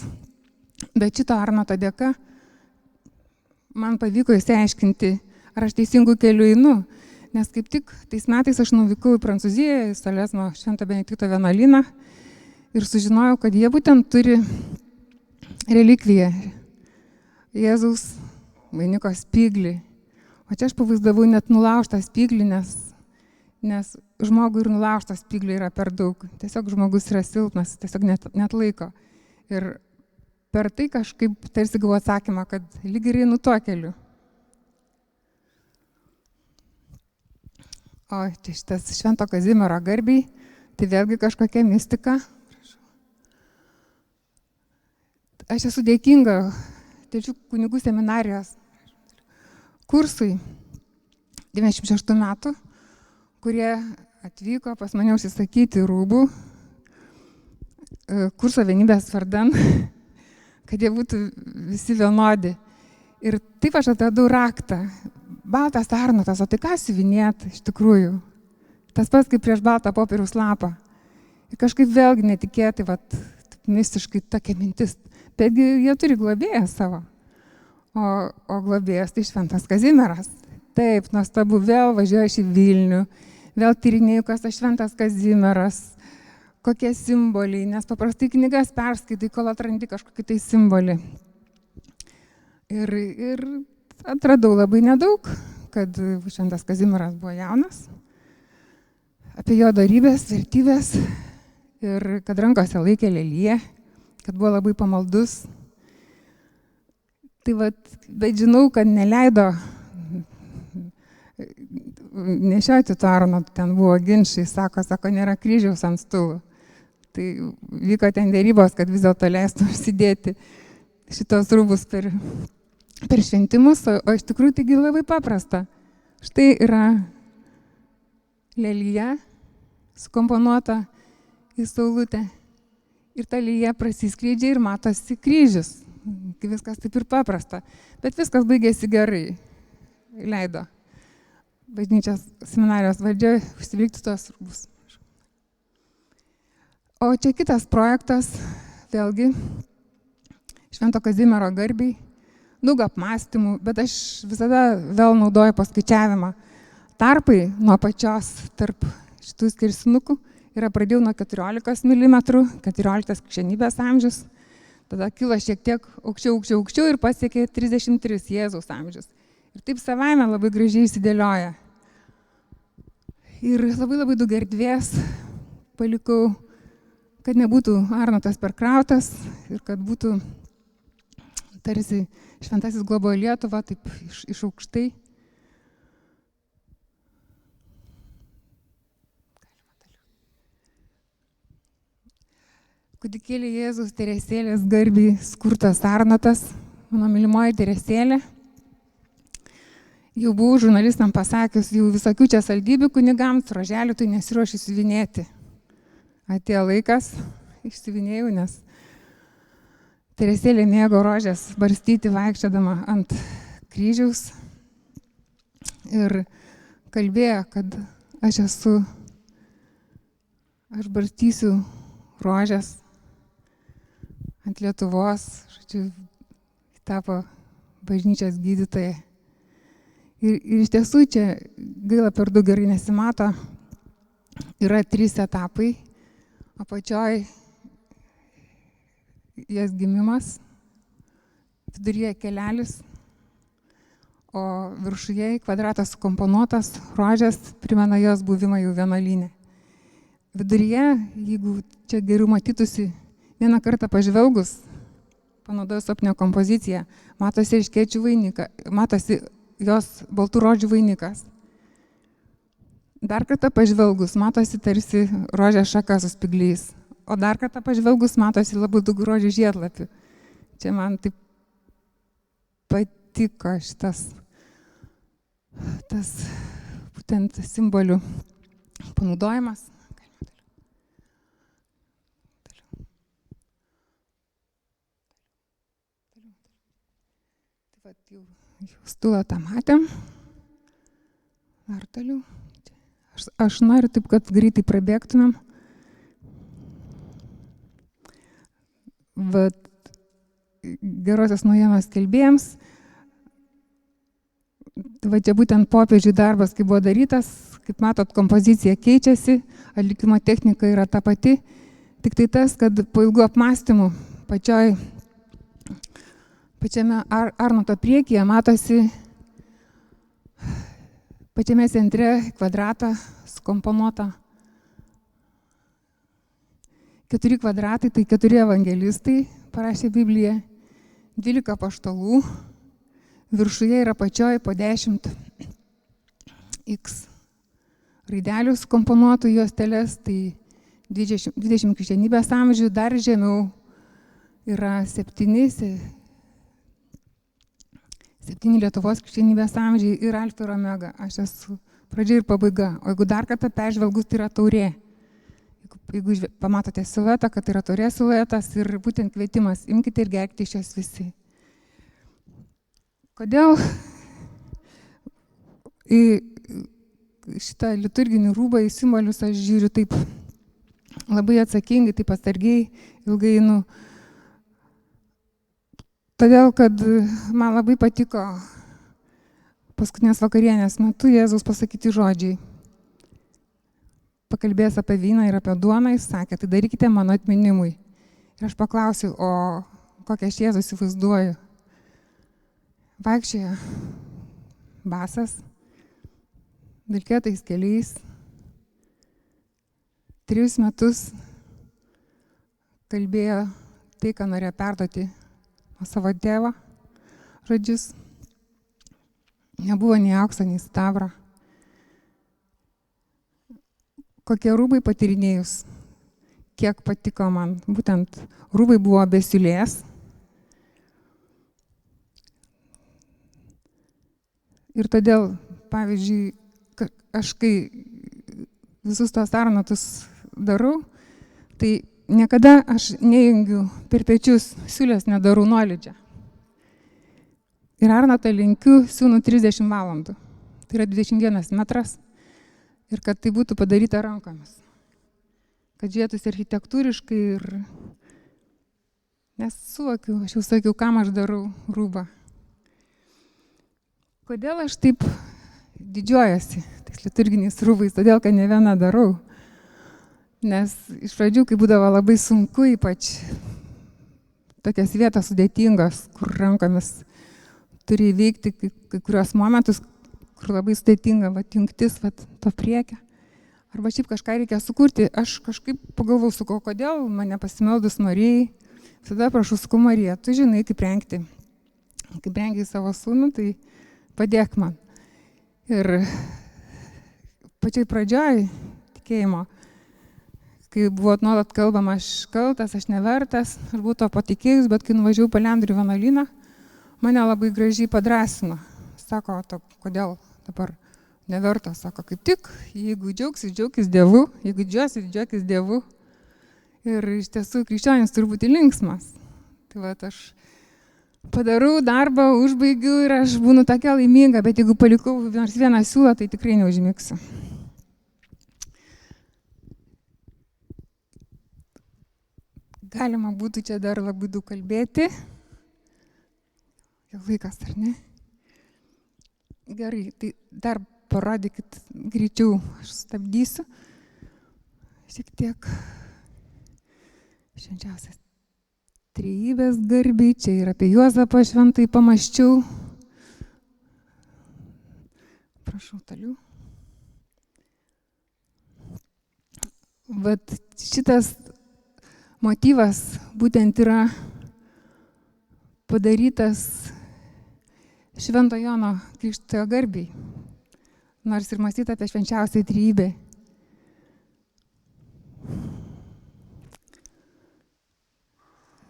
bet šito Arnoto dėka man pavyko įsiaiškinti, ar aš teisingų kelių einu, nes kaip tik tais metais aš nuvykau į Prancūziją, į Salezno Švento Benedikto vienuolyną ir sužinojau, kad jie būtent turi relikviją Jėzaus vainiko spyglį. O čia aš pavaizdavau net nulaužtą spyglį, nes žmogui ir nulaužtą spyglį yra per daug. Tiesiog žmogus yra silpnas, tiesiog net laiko. Ir per tai kažkaip tarsi gavau atsakymą, kad lyg ir einu tuo keliu. O čia šitas Švento Kazimiero garbiai, tai vėlgi kažkokia mistika. Aš esu dėkinga Telšių kunigų seminarijos kursui 96 metų, kurie atvyko pas mane užsisakyti rūbų kurso vienybės vardan, kad jie būtų visi vienodi. Ir taip aš atradau raktą. Baltas Arnotas, o tai ką siuvinėt iš tikrųjų? Tas pats kaip prieš baltą popieriaus lapą. Ir kažkaip vėlgi netikėtai, mistiškai tokia mintis. Betgi jie turi globėją savo. O globėjas tai Šventas Kazimieras. Taip, nuostabu, vėl važiuoju į Vilnių, vėl tyrinėju, kas tas Šventas Kazimieras, kokie simboliai, nes paprastai knygas perskaitai, kol atrandi kažkokį tai simbolį. Ir atradau labai nedaug, kad Šventas Kazimieras buvo jaunas, apie jo dorybės, vertybės ir kad rankose laikė leliją, kad buvo labai pamaldus. Tai bet žinau, kad neleido nešioti to Arnoto, ten buvo ginčai, sako, nėra kryžiaus ant stulų. Tai vyko ten dėrybos, kad vis dėlto leistų užsidėti šitos rūbus per šventimus, o iš tikrųjų taigi labai paprasta. Štai yra lelija sukomponuota į saulutę ir ta lelija prasiskleidžia ir matosi kryžius. Viskas taip ir paprasta, bet viskas baigėsi gerai. Leido bažnyčios seminarijos valdžia užsivilkti tuos rūbus. O čia kitas projektas, vėlgi, Švento Kazimiero garbiai, daug apmąstymų, bet aš visada vėl naudoju paskaičiavimą. Tarpai nuo pačios tarp šitų skersinukų yra pradėjau nuo 14 mm, 14 krikščionybės amžius, tada kilo šiek tiek aukščiau ir pasiekė 33 Jėzaus amžius. Ir taip savaime labai gražiai įsidėlioja. Ir labai daug erdvės palikau, kad nebūtų Arnotas perkrautas ir kad būtų tarsi šventasis globoja Lietuvą, taip iš aukštai. Kūdikėlė Jėzus Teresėlės garbei skurtas Arnotas, mano mylimoji Teresėlė. Jau buvau žurnalistam pasakius, jau visokių čia saldybių kunigams, roželių tai nesiruošiu siuvinėti. Atėjo laikas, išsiuvinėjau, nes Teresėlė mėgo rožės barstyti vaikščiodama ant kryžiaus ir kalbėjo, kad aš barstysiu rožės ant Lietuvos, tapo bažnyčios gydytoja. Ir iš tiesų čia gaila per daug gerai nesimato, yra 3 etapai, apačioj jas gimimas, viduryje kelelis, o viršuje kvadratas sukomponuotas, rožės primena jos buvimą jau vienuolyne. Viduryje, jeigu čia geriau matytųsi, vieną kartą pažvelgus, panaudojus optinę kompoziciją, matosi erškėčių vainikas, matosi jos baltų rožių vainikas. Dar kartą pažvelgus, matosi tarsi rožės šaka su spygliais, o dar kartą pažvelgus, matosi labai daug rožių žiedlapių. Čia man taip patiko šitas būtent simbolių panaudojimas. Jau stulą tą matėm. Dar toliau. Aš noriu taip, kad greitai prabėgtumėm. Gerosios naujienos skelbėjams. Čia būtent popiežiui darbas, kai buvo darytas, kaip matot, kompozicija keičiasi, atlikimo technika yra ta pati. Tik tai tas, kad po ilgų apmąstymų pačiame Arnoto priekyje matosi pačiame centre kvadratą sukomponuotą. 4 kvadratai, tai 4 evangelistai parašė Bibliją, 12 apaštalų, viršuje ir apačioj po 10 X raidelių sukomponuotų juosteles, tai 20 krikščionybės amžių, dar žemiau yra 7 Lietuvos krikščionybės amžiai ir alfa ir omega. Aš esu pradžia ir pabaiga. O jeigu dar kartą peržvelgus, tai yra taurė. Jeigu pamatote siluetą, kad tai yra taurė siluetas ir būtent kvietimas, imkite ir gerkite iš jos visi. Kodėl į šitą liturginį rūbą, į simbolius aš žiūriu taip labai atsakingai, taip atsargiai, ilgai einu. Todėl, kad man labai patiko paskutinės vakarienės metu Jėzaus pasakyti žodžiai. Pakalbėjęs apie vyną ir apie duoną, jis sakė, tai darykite mano atminimui. Ir aš paklausiu, o kokią aš Jėzų įsivaizduoju. Vaikščioja basas, vilkėtais keliais, 3 metus kalbėjo tai, ką norėjo perduoti savo tėvą žodžius. Nebuvo nei aukso, nei sidabro. Kokie rūbai patyrinėjus, kiek patiko man. Būtent rūbai buvo be siūlės. Ir todėl, pavyzdžiui, aš kai visus tos Arnotus darau, tai niekada aš nejungiu per pečius siūlės, nedarau nuolydžio. Ir Arnotą linkiu siūnu 30 valandų. Tai yra 21 metras. Ir kad tai būtų padaryta rankomis. Kad žiūrėtųsi architektūriškai ir... Nes suvokiu, aš jau sakiau, kam aš darau rūbą. Kodėl aš taip didžiuojasi tais liturginiais rūbais? Todėl, kad ne vieną darau. Nes iš pradžių, kai būdavo labai sunku, ypač tokias vietas sudėtingos, kur rankomis turi įveikti kai kurios momentus, kur labai sudėtinga jungtis to priekio. arba šiaip kažką reikia sukurti. Aš kažkaip pagalvojau, sakau, kodėl mane pasimeldus Marijai, visada prašau, sakau, Marija, tu žinai, kaip rengti. Kaip rengi savo sūnų, tai padėk man. Ir pačiai pradžioj tikėjimo, kai buvo nuolat kalbama, aš kaltas, aš nevertas, aš buvau to patikėjus, bet kai nuvažiavau Palendrių vienuolyną, mane labai gražiai padrasino. Sako, kodėl dabar nevertas? Sako, kaip tik, jeigu džiaugsis, džiaugis Dievu, jeigu džiaugis Dievu. Ir iš tiesų krikščionis turi būti linksmas. Tai va, aš padarau darbą, užbaigiu ir aš būnu tokia laiminga, bet jeigu palikau nors vieną siūlą, tai tikrai neužmigsiu. Galima būtų čia dar labai daug kalbėti. Jau laikas, ar ne? Gerai, tai dar parodykit greičiau, aš stabdysiu. Šiek tiek švenčiausias trejybės garbiai, čia ir apie Juozapą šventai pamąsčiau. Prašau toliau. Vat šitas motyvas būtent yra padarytas Švento Jono Krikštytojo garbiai, nors ir mąstyta apie švenčiausią trejybę.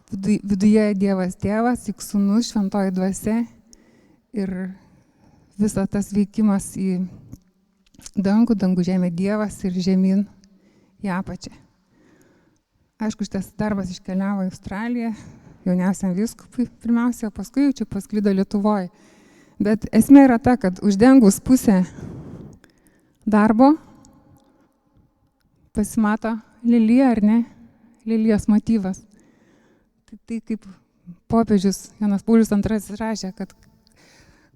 Viduje Dievas Tėvas, juk Sūnus, Šventoji Dvasia ir visas tas veikimas į dangų, dangų žemė Dievas ir žemyn į apačią. Aišku, šitas darbas iškeliavo į Australiją, jauniausiam vyskupui pirmiausia, o paskui jau čia pasklido Lietuvoje. Bet esmė yra ta, kad uždengus pusę darbo pasimato lelija, ar ne? Lelijos motyvas. Tai kaip popiežius Jonas Paulius II rašė, kad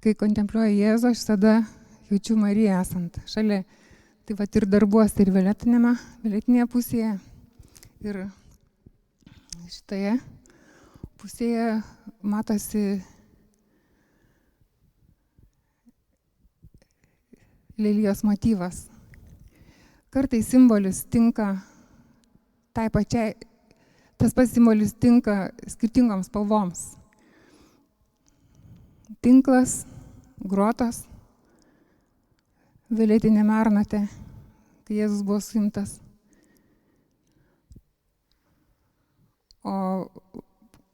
kai kontempliuoju Jėzų, aš visada jaučiu Mariją esant šalia. Tai va ir darbuose, ir violetinėje pusėje, ir šitoje pusėje matosi lelijos motyvas. Kartais simbolis tinka tai pačiai, tas pats simbolis tinka skirtingoms spalvoms. Tinklas, grotos, violetinė marnatė, kai Jėzus buvo suimtas. O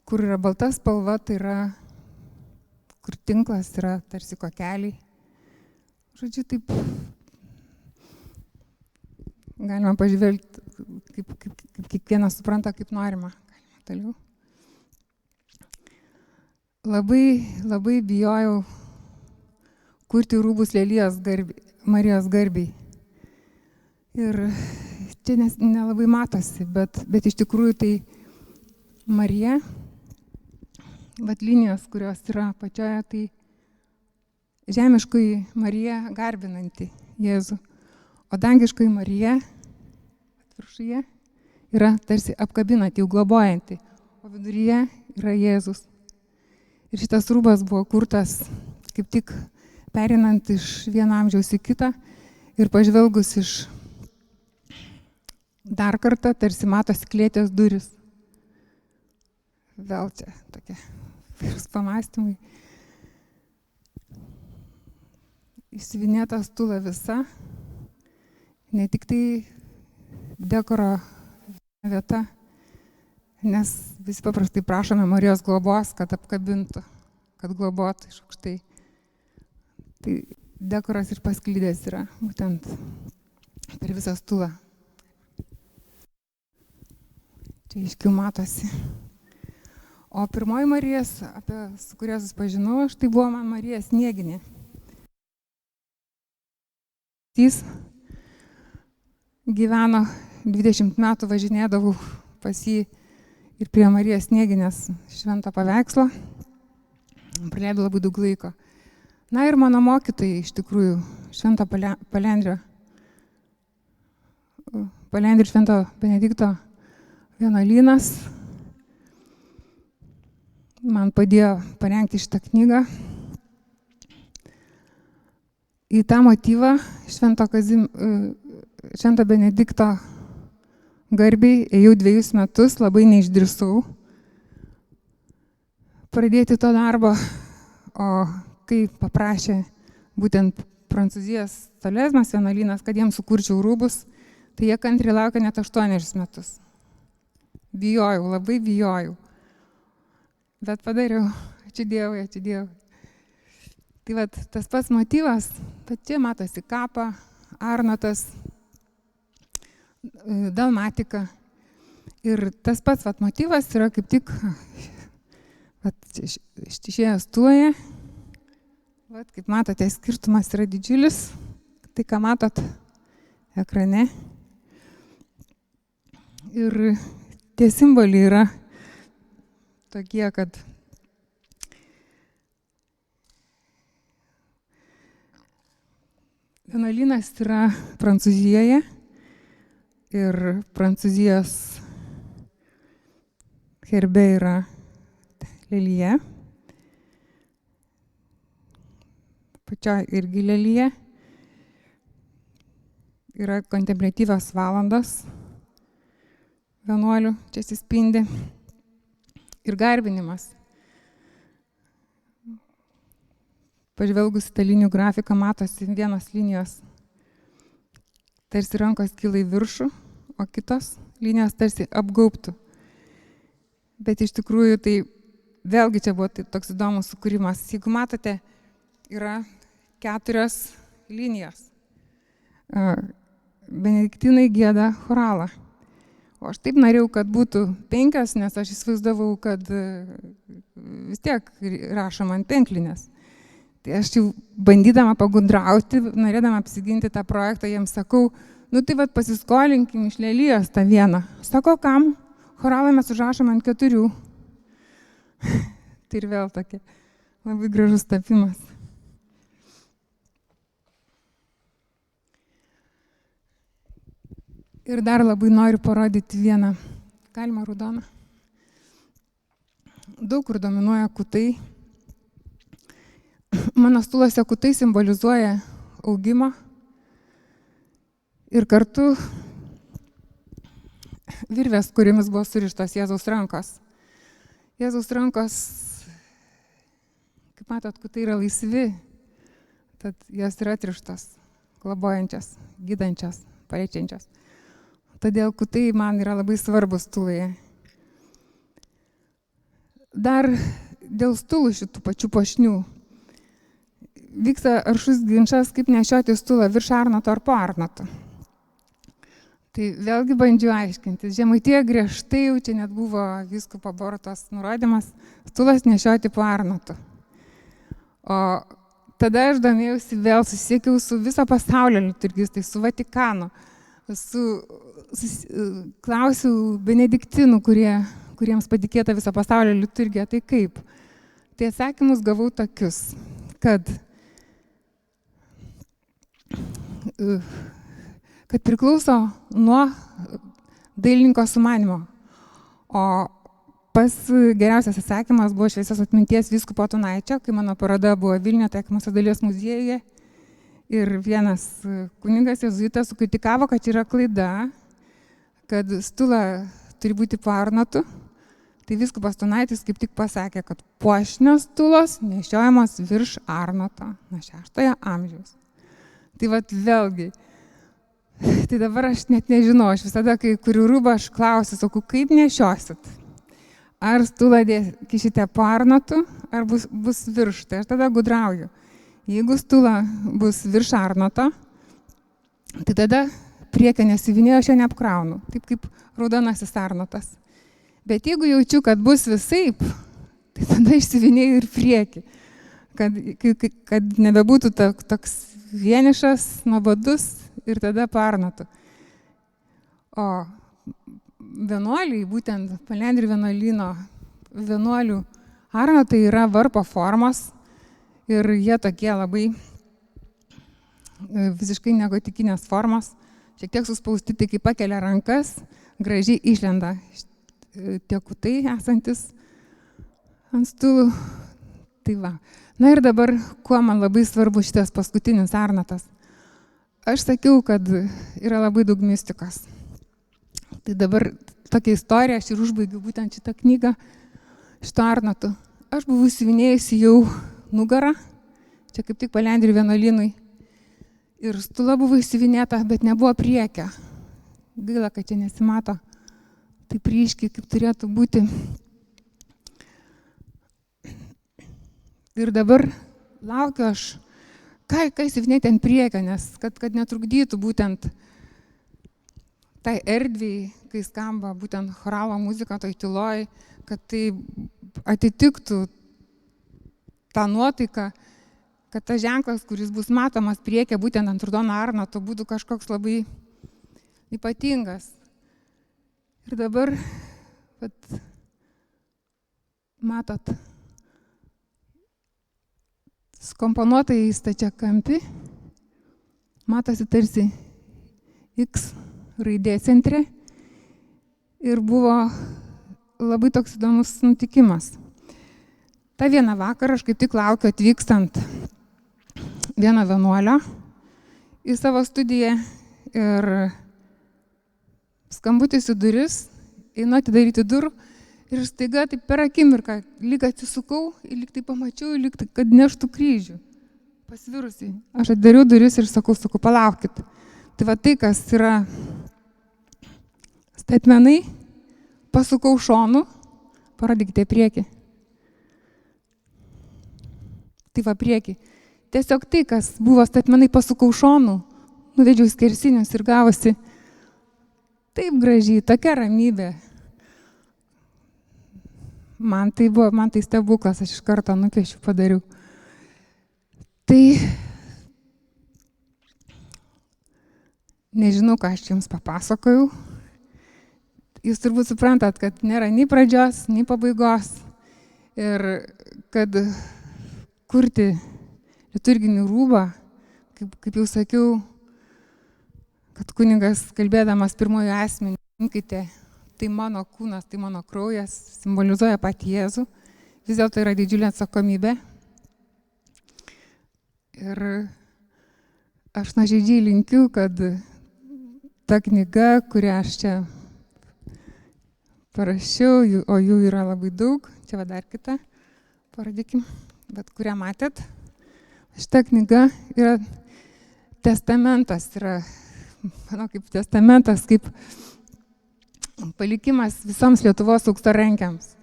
kur yra balta spalva, tai yra, kur tinklas yra tarsi kokeliai. Žodžiu, taip galima pažvelgti, kaip kiekvienas supranta, kaip norima. Galima toliau. Labai bijojau kurti rūbus lelijos Marijos garbiai. Ir čia nelabai matosi, bet iš tikrųjų tai Marija, vat linijos, kurios yra pačioje, tai žemiškoji Marija garbinanti Jėzų, o dangiškoji Marija viršuje yra tarsi apkabinanti, jau globojanti, o viduryje yra Jėzus. Ir šitas rūbas buvo kurtas kaip tik perinant iš vieno amžiaus į kitą ir pažvelgus iš dar kartą tarsi matosi klėties duris. Vėl čia tokie vairūs pamąstymai. Išsiuvinėta stula visa, ne tik tai dekoro vieta, nes visi paprastai prašome Marijos globos, kad apkabintų, kad globotų iš aukštai. Tai dekoras ir pasklydęs yra būtent per visą stulą. Čia aiškiau matosi. O pirmoji Marija, su kuria susipažinau, tai buvo man Marija Snieginė. Jis gyveno 20 metų, važinėdavau pas jį ir prie Marijos Snieginės švento paveikslo. Praleidau labai daug laiko. Na ir mano mokytojai iš tikrųjų švento Palendrių Švento Benedikto vienuolynas man padėjo parengti šitą knygą. Į tą motyvą Švento Benedikto garbiai ėjau 2 metus, labai neišdrįsau pradėti to darbo, o kai paprašė būtent Prancūzijos Solezmas vienuolynas, kad jiems sukurčiau rūbus, tai jie kantriai laukė net 8 metus. Bijojau, labai bijojau. Bet padariau, ačiū Dievui, ačiū Dievui. Tai vat, tas pats motyvas, bet čia matosi kapą, Arnotas, dalmatika. Ir tas pats vat, motyvas yra kaip tik išėjęs tuoje. Vat, kaip matote, skirtumas yra didžiulis. Tai, ką matot ekrane. Ir tie simboliai yra tokie, kad vienuolynas yra Prancūzijoje ir Prancūzijos herbe yra lelija, pačioje irgi lelija, yra kontempliatyvios valandos vienuolių, čia atsispindi, ir garbinimas. Pažvelgus į tą linijų grafiką matosi vienos linijos tarsi rankos kyla į viršų, o kitos linijos tarsi apgaubtų. Bet iš tikrųjų tai vėlgi čia buvo toks įdomus sukūrimas. Jeigu matote, yra 4 linijos. Benediktinai gieda choralą. O aš taip norėjau, kad būtų 5, nes aš įsivaizdavau, kad vis tiek rašom ant penklinės. Tai aš jau bandydama pagudrauti, norėdama apsiginti tą projektą, jiems sakau, nu tai vat pasiskolinkim iš lelijos tą vieną. Sako, kam? Choralą mes užrašom ant 4. Tai ir vėl tokia labai gražus tapimas. Ir dar labai noriu parodyti vieną. Galima raudoną? Daug kur dominuoja kutai. Mano stulose kutai simbolizuoja augimą ir kartu virvės, kuriamis buvo surištos Jėzaus rankos. Jėzaus rankos, kaip matot, kutai yra laisvi, tad jos yra atrištos, globojančios, gydančios, paliečiančios. Todėl kutai man yra labai svarbus stulai. Dar dėl stulų šitų pačių puošnių vyksta aršus ginčas, kaip nešioti stulą virš Arnoto ar po Arnoto. Tai vėlgi bandžiau aiškinti. Žemaitijoje griežtai jau čia net buvo vyskupo Borutos nurodymas stulas nešioti po Arnotu. O tada aš domėjausi vėl, susisiekiau su viso pasaulio liturgistai, su Vatikanu, klausiau benediktinų, kuriems patikėta viso pasaulio liturgija. Tai kaip? Tai atsakymus gavau tokius, kad priklauso nuo dailininko sumanimo. O pas geriausias atsakymas buvo šviesios atminties vyskupo Tunaičio, kai mano paroda buvo Vilniuje taikomosios dailės muziejuje. Ir vienas kunigas jėzuitas sukritikavo, kad yra klaida, kad stula turi būti po Arnotu. Tai vyskupas Tunaitis kaip tik pasakė, kad puošnios stulos nešiojamos virš Arnoto nuo 6 amžiaus. Tai vat vėlgi. Tai dabar aš net nežinau, aš visada, kai kurių rūbą, aš klausiu, sakau, kaip nešiosit? Ar stulą kišite po Arnotu, ar bus virš? Tai aš tada gudrauju. Jeigu stula bus virš Arnoto, tai tada priekio nesivinėjo, aš jo neapkraunu, taip kaip raudonasis Arnotas. Bet jeigu jaučiu, kad bus visaip, tai tada išsivinėjau ir priekį, kad nebebūtų toks vienišas, nuobodus ir tada po Arnotu. O vienuoliai, būtent Palendrių vienuolyno vienuolių Arnotai yra varpo formos ir jie tokie labai visiškai negotikinės formos, šiek tiek suspausti, tai kai pakelia rankas, gražiai išlenda tie kutai esantis ant stulų. Tai va. Na ir dabar, kuo man labai svarbu šitas paskutinis Arnotas. Aš sakiau, kad yra labai daug mistikos. Tai dabar tokia istorija, aš ir užbaigiu būtent šitą knygą, šito Arnotu. Aš buvau įsiuvinėjusi jau nugarą, čia kaip tik Palendrių vienuolynui. Ir stula buvo įsiuvinėta, bet nebuvo priekio. Gaila, kad čia nesimato taip ryškiai, kaip turėtų būti. Ir dabar laukiu aš, ką įsiuvinėti ant priekio, nes kad netrukdytų būtent tai erdviai, kai skamba būtent choralo muzika, toj tyloj, kad tai atitiktų tą nuotaiką, kad tas ženklas, kuris bus matomas priekyje būtent ant raudono Arnoto, būtų kažkoks labai ypatingas. Ir dabar, matot, skomponuota į stačiakampį, matosi tarsi X raidė centre ir buvo labai toks įdomus nutikimas. Ta vieną vakarą aš kaip tik laukiu atvykstant vieno vienuolio į savo studiją ir skambutis į duris, einu atidaryti durų ir staiga taip per akimirką lyg atsisukau ir lyg tai pamačiau, lyg tai, kad neštų kryžių pasvirusi. Aš atidariau duris ir sakau, palaukit. Tai va tai, kas yra statmenai, pasukau šonu, parodykite priekį. Tai va priekį. Tiesiog tai, kas buvo statmenai, pasukau šonu, nuvedžiau skersinius ir gavosi taip gražiai, tokia ramybė. Man tai stebuklas, aš iš karto nupiešiu, padariau. Tai nežinau, ką aš jums papasakojau. Jūs turbūt suprantat, kad nėra nei pradžios, nei pabaigos. Ir kad kurti liturginį rūbą, kaip jau sakiau, kad kunigas kalbėdamas pirmojo asmenį, imkite, tai mano kūnas, tai mano kraujas, simbolizuoja patį Jėzų. Vis dėlto yra didžiulė atsakomybė. Ir aš nuoširdžiai linkiu, kad ta knyga, kurią aš čia parašiau, o jų yra labai daug, čia va dar kita, parodykim, bet kurią matėt. Šita knyga yra testamentas, yra, manau, kaip testamentas, kaip palikimas visoms Lietuvos aukštarankiams.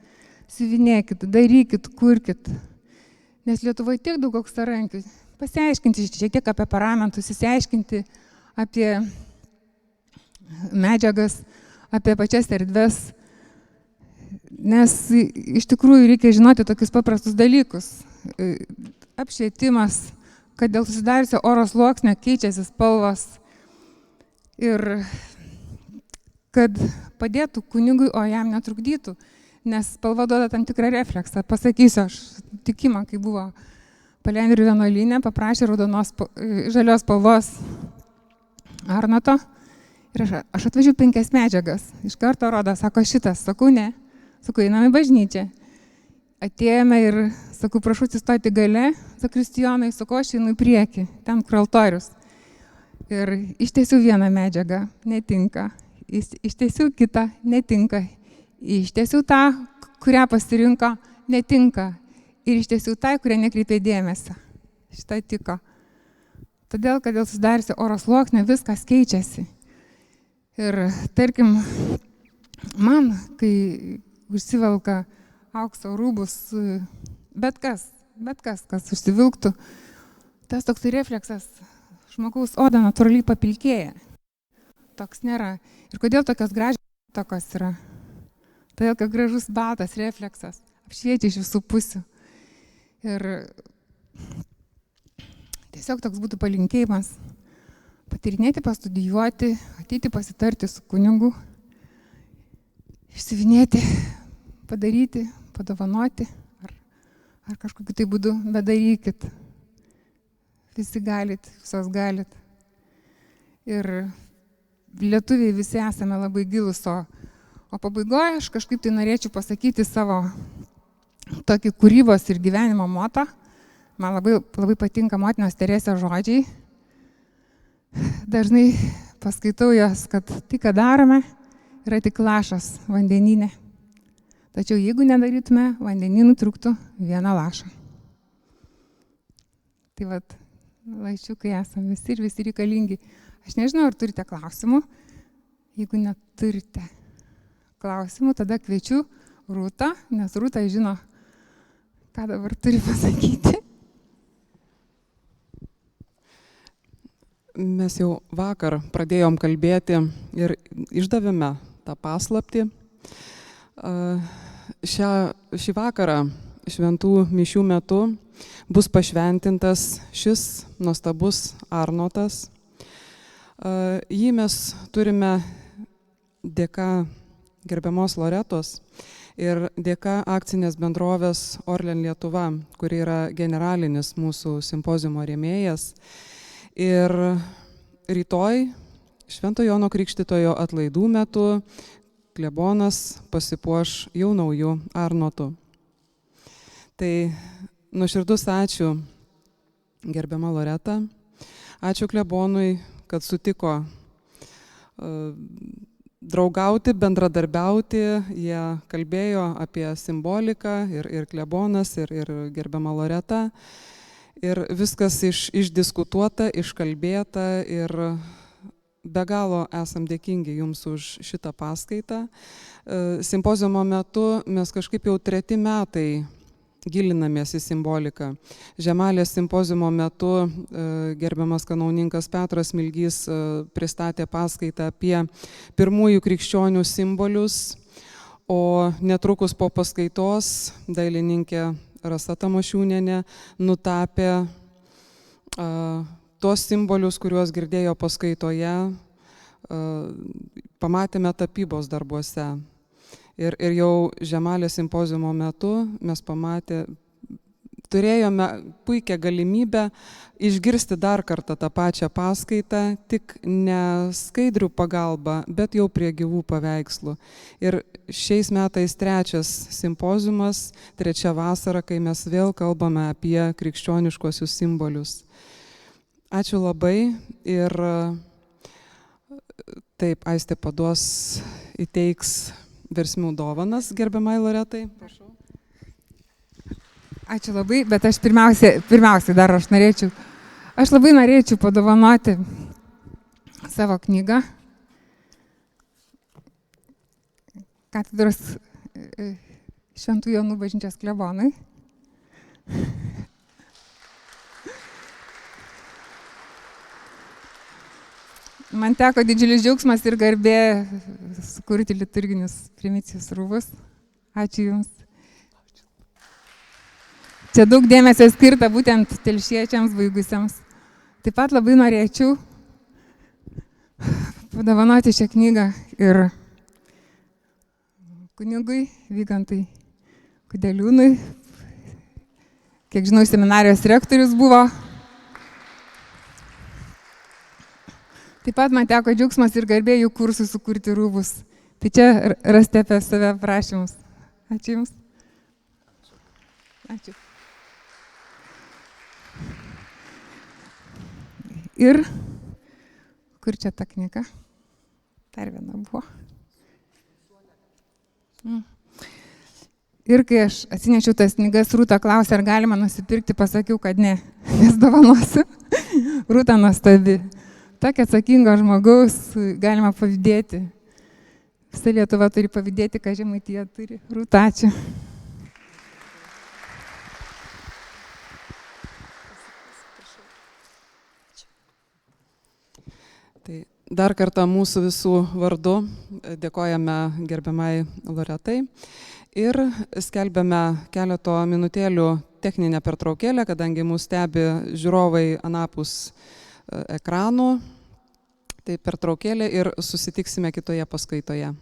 Siuvinėkit, darykit, kurkit. Nes Lietuvoje tiek daug aukštarankių. Pasiaiškinti šiek tiek apie paramentus, įsiaiškinti apie medžiagas, apie pačias erdves. Nes iš tikrųjų reikia žinoti tokius paprastus dalykus. Apšvietimas, kad dėl susidariusio oro sluoksnio keičiasi spalvos. Ir kad padėtų kunigui, o jam netrukdytų. Nes spalva duoda tam tikrą refleksą. Pasakysiu aš tikimą, kai buvo Palendrių vienuolyne, paprašė žalios spalvos Arnoto. Ir aš atvažiu 5 medžiagas. Iš karto rodo, sako šitas. Sakau, ne. Sakau, einame į bažnyčią. Atėjome ir, sakau, prašau atsistoti gale, zakristijonai, sakau, aš einu į priekį, ten kur altorius. Ir ištiesiu vieną medžiagą, netinka. Ištiesiu kitą, netinka. Ištiesiu tą, kurią pasirinko, netinka. Ir ištiesiu tą, kurią nekreipė dėmesio. Šitą tiko. Todėl, kad dėl susidariusio oro sluoksnio viskas keičiasi. Ir tarkim, man, kai užsivelka aukso rūbus, bet kas, kas užsivilktų, tas toks refleksas, žmogaus oda natūraliai papilkėja. Toks nėra. Ir kodėl tokios gražios tokios yra? Todėl, kad gražus baltas refleksas apšviečia iš visų pusių. Ir tiesiog toks būtų palinkėjimas patyrinėti, pastudijuoti, ateiti pasitarti su kunigu, išsiuvinėti, padaryti, padovanoti ar kažkokiu tai būdu, bet darykit. Visi galit, visos galit. Ir lietuviai visi esame labai gilus, o pabaigoje aš kažkaip tai norėčiau pasakyti savo tokį kūrybos ir gyvenimo motą. Man labai patinka motinos Teresės žodžiai. dažnai paskaitau jas, kad tai, ką darome, yra tik lašas vandenyne. Tačiau jeigu nedarytume, vandenynų trūktų vieną lašą. Tai vat, laiščiukai esame visi ir visi reikalingi. Aš nežinau, ar turite klausimų. Jeigu neturite klausimų, tada kviečiu Rūtą, nes Rūta žino, ką dabar turi pasakyti. Mes jau vakar pradėjom kalbėti ir išdavėme tą paslaptį. Šį vakarą šventų mišių metu bus pašventintas šis nuostabus Arnotas. Jį mes turime dėka gerbiamos Loretos ir dėka akcinės bendrovės Orlen Lietuva, kuri yra generalinis mūsų simpoziumo rėmėjas. Ir rytoj Švento Jono Krikštytojo atlaidų metu klebonas pasipuoš jau naujų Arnotų. Tai nuoširdus ačiū gerbiama Loreta, ačiū klebonui, kad sutiko draugauti, bendradarbiauti. Jie kalbėjo apie simboliką ir klebonas, ir gerbiama Loreta. Ir viskas išdiskutuota, iškalbėta ir be galo esam dėkingi Jums už šitą paskaitą. Simpoziumo metu mes kažkaip jau 3 metai gilinamės į simboliką. Žemalės simpoziumo metu gerbiamas kanauninkas Petras Milgys pristatė paskaitą apie pirmųjų krikščionių simbolius, o netrukus po paskaitos dailininkė Rasa Tamošiūnienė nutapė tuos simbolius, kuriuos girdėjo paskaitoje, pamatėme tapybos darbuose. Ir jau Žemalės simpoziumo metu mes turėjome puikią galimybę išgirsti dar kartą tą pačią paskaitą, tik ne skaidrių pagalba, bet jau prie gyvų paveikslų. Ir šiais metais 3 simpoziumas, 3 vasara, kai mes vėl kalbame apie krikščioniškuosius simbolius. Ačiū labai ir taip, Aistė paduos, įteiks versmių dovanas gerbiamai Loretai. Prašau. Ačiū labai, bet aš pirmiausiai dar aš labai norėčiau padovanoti savo knygą katedros Šventų Jonų bažnyčios klebonui. Man teko didžiulis džiaugsmas ir garbė sukurti liturginius primicijos rūbus. Ačiū Jums. Čia daug dėmesio skirta būtent telšiečiams, baigusiems. Taip pat labai norėčiau padovanoti šią knygą ir kunigui Vygantai Kudeliūnui. Kiek žinau, seminarijos rektorius buvo. Taip pat man teko džiaugsmas ir garbė jų kursų sukurti rūbus. Tai čia rasite apie save prašymus. Ačiū Jums. Ačiū. Ir kur čia ta knyga? Dar viena buvo. Ir kai aš atsinešiau tas knygas, Rūta klausė, ar galima nusipirkti, pasakiau, kad ne, nes dovanosiu. Rūta nuostabi. Tokia atsakinga žmogaus galima pavydėti. Visa Lietuva turi pavydėti, ką Žemaitija turi. Rūta, ačiū. Tai dar kartą mūsų visų vardu dėkojame gerbiamai Loretai ir skelbiame keleto minutėlių techninę pertraukėlę, kadangi mus stebi žiūrovai anapus ekranų. Tai pertraukėlė ir susitiksime kitoje paskaitoje.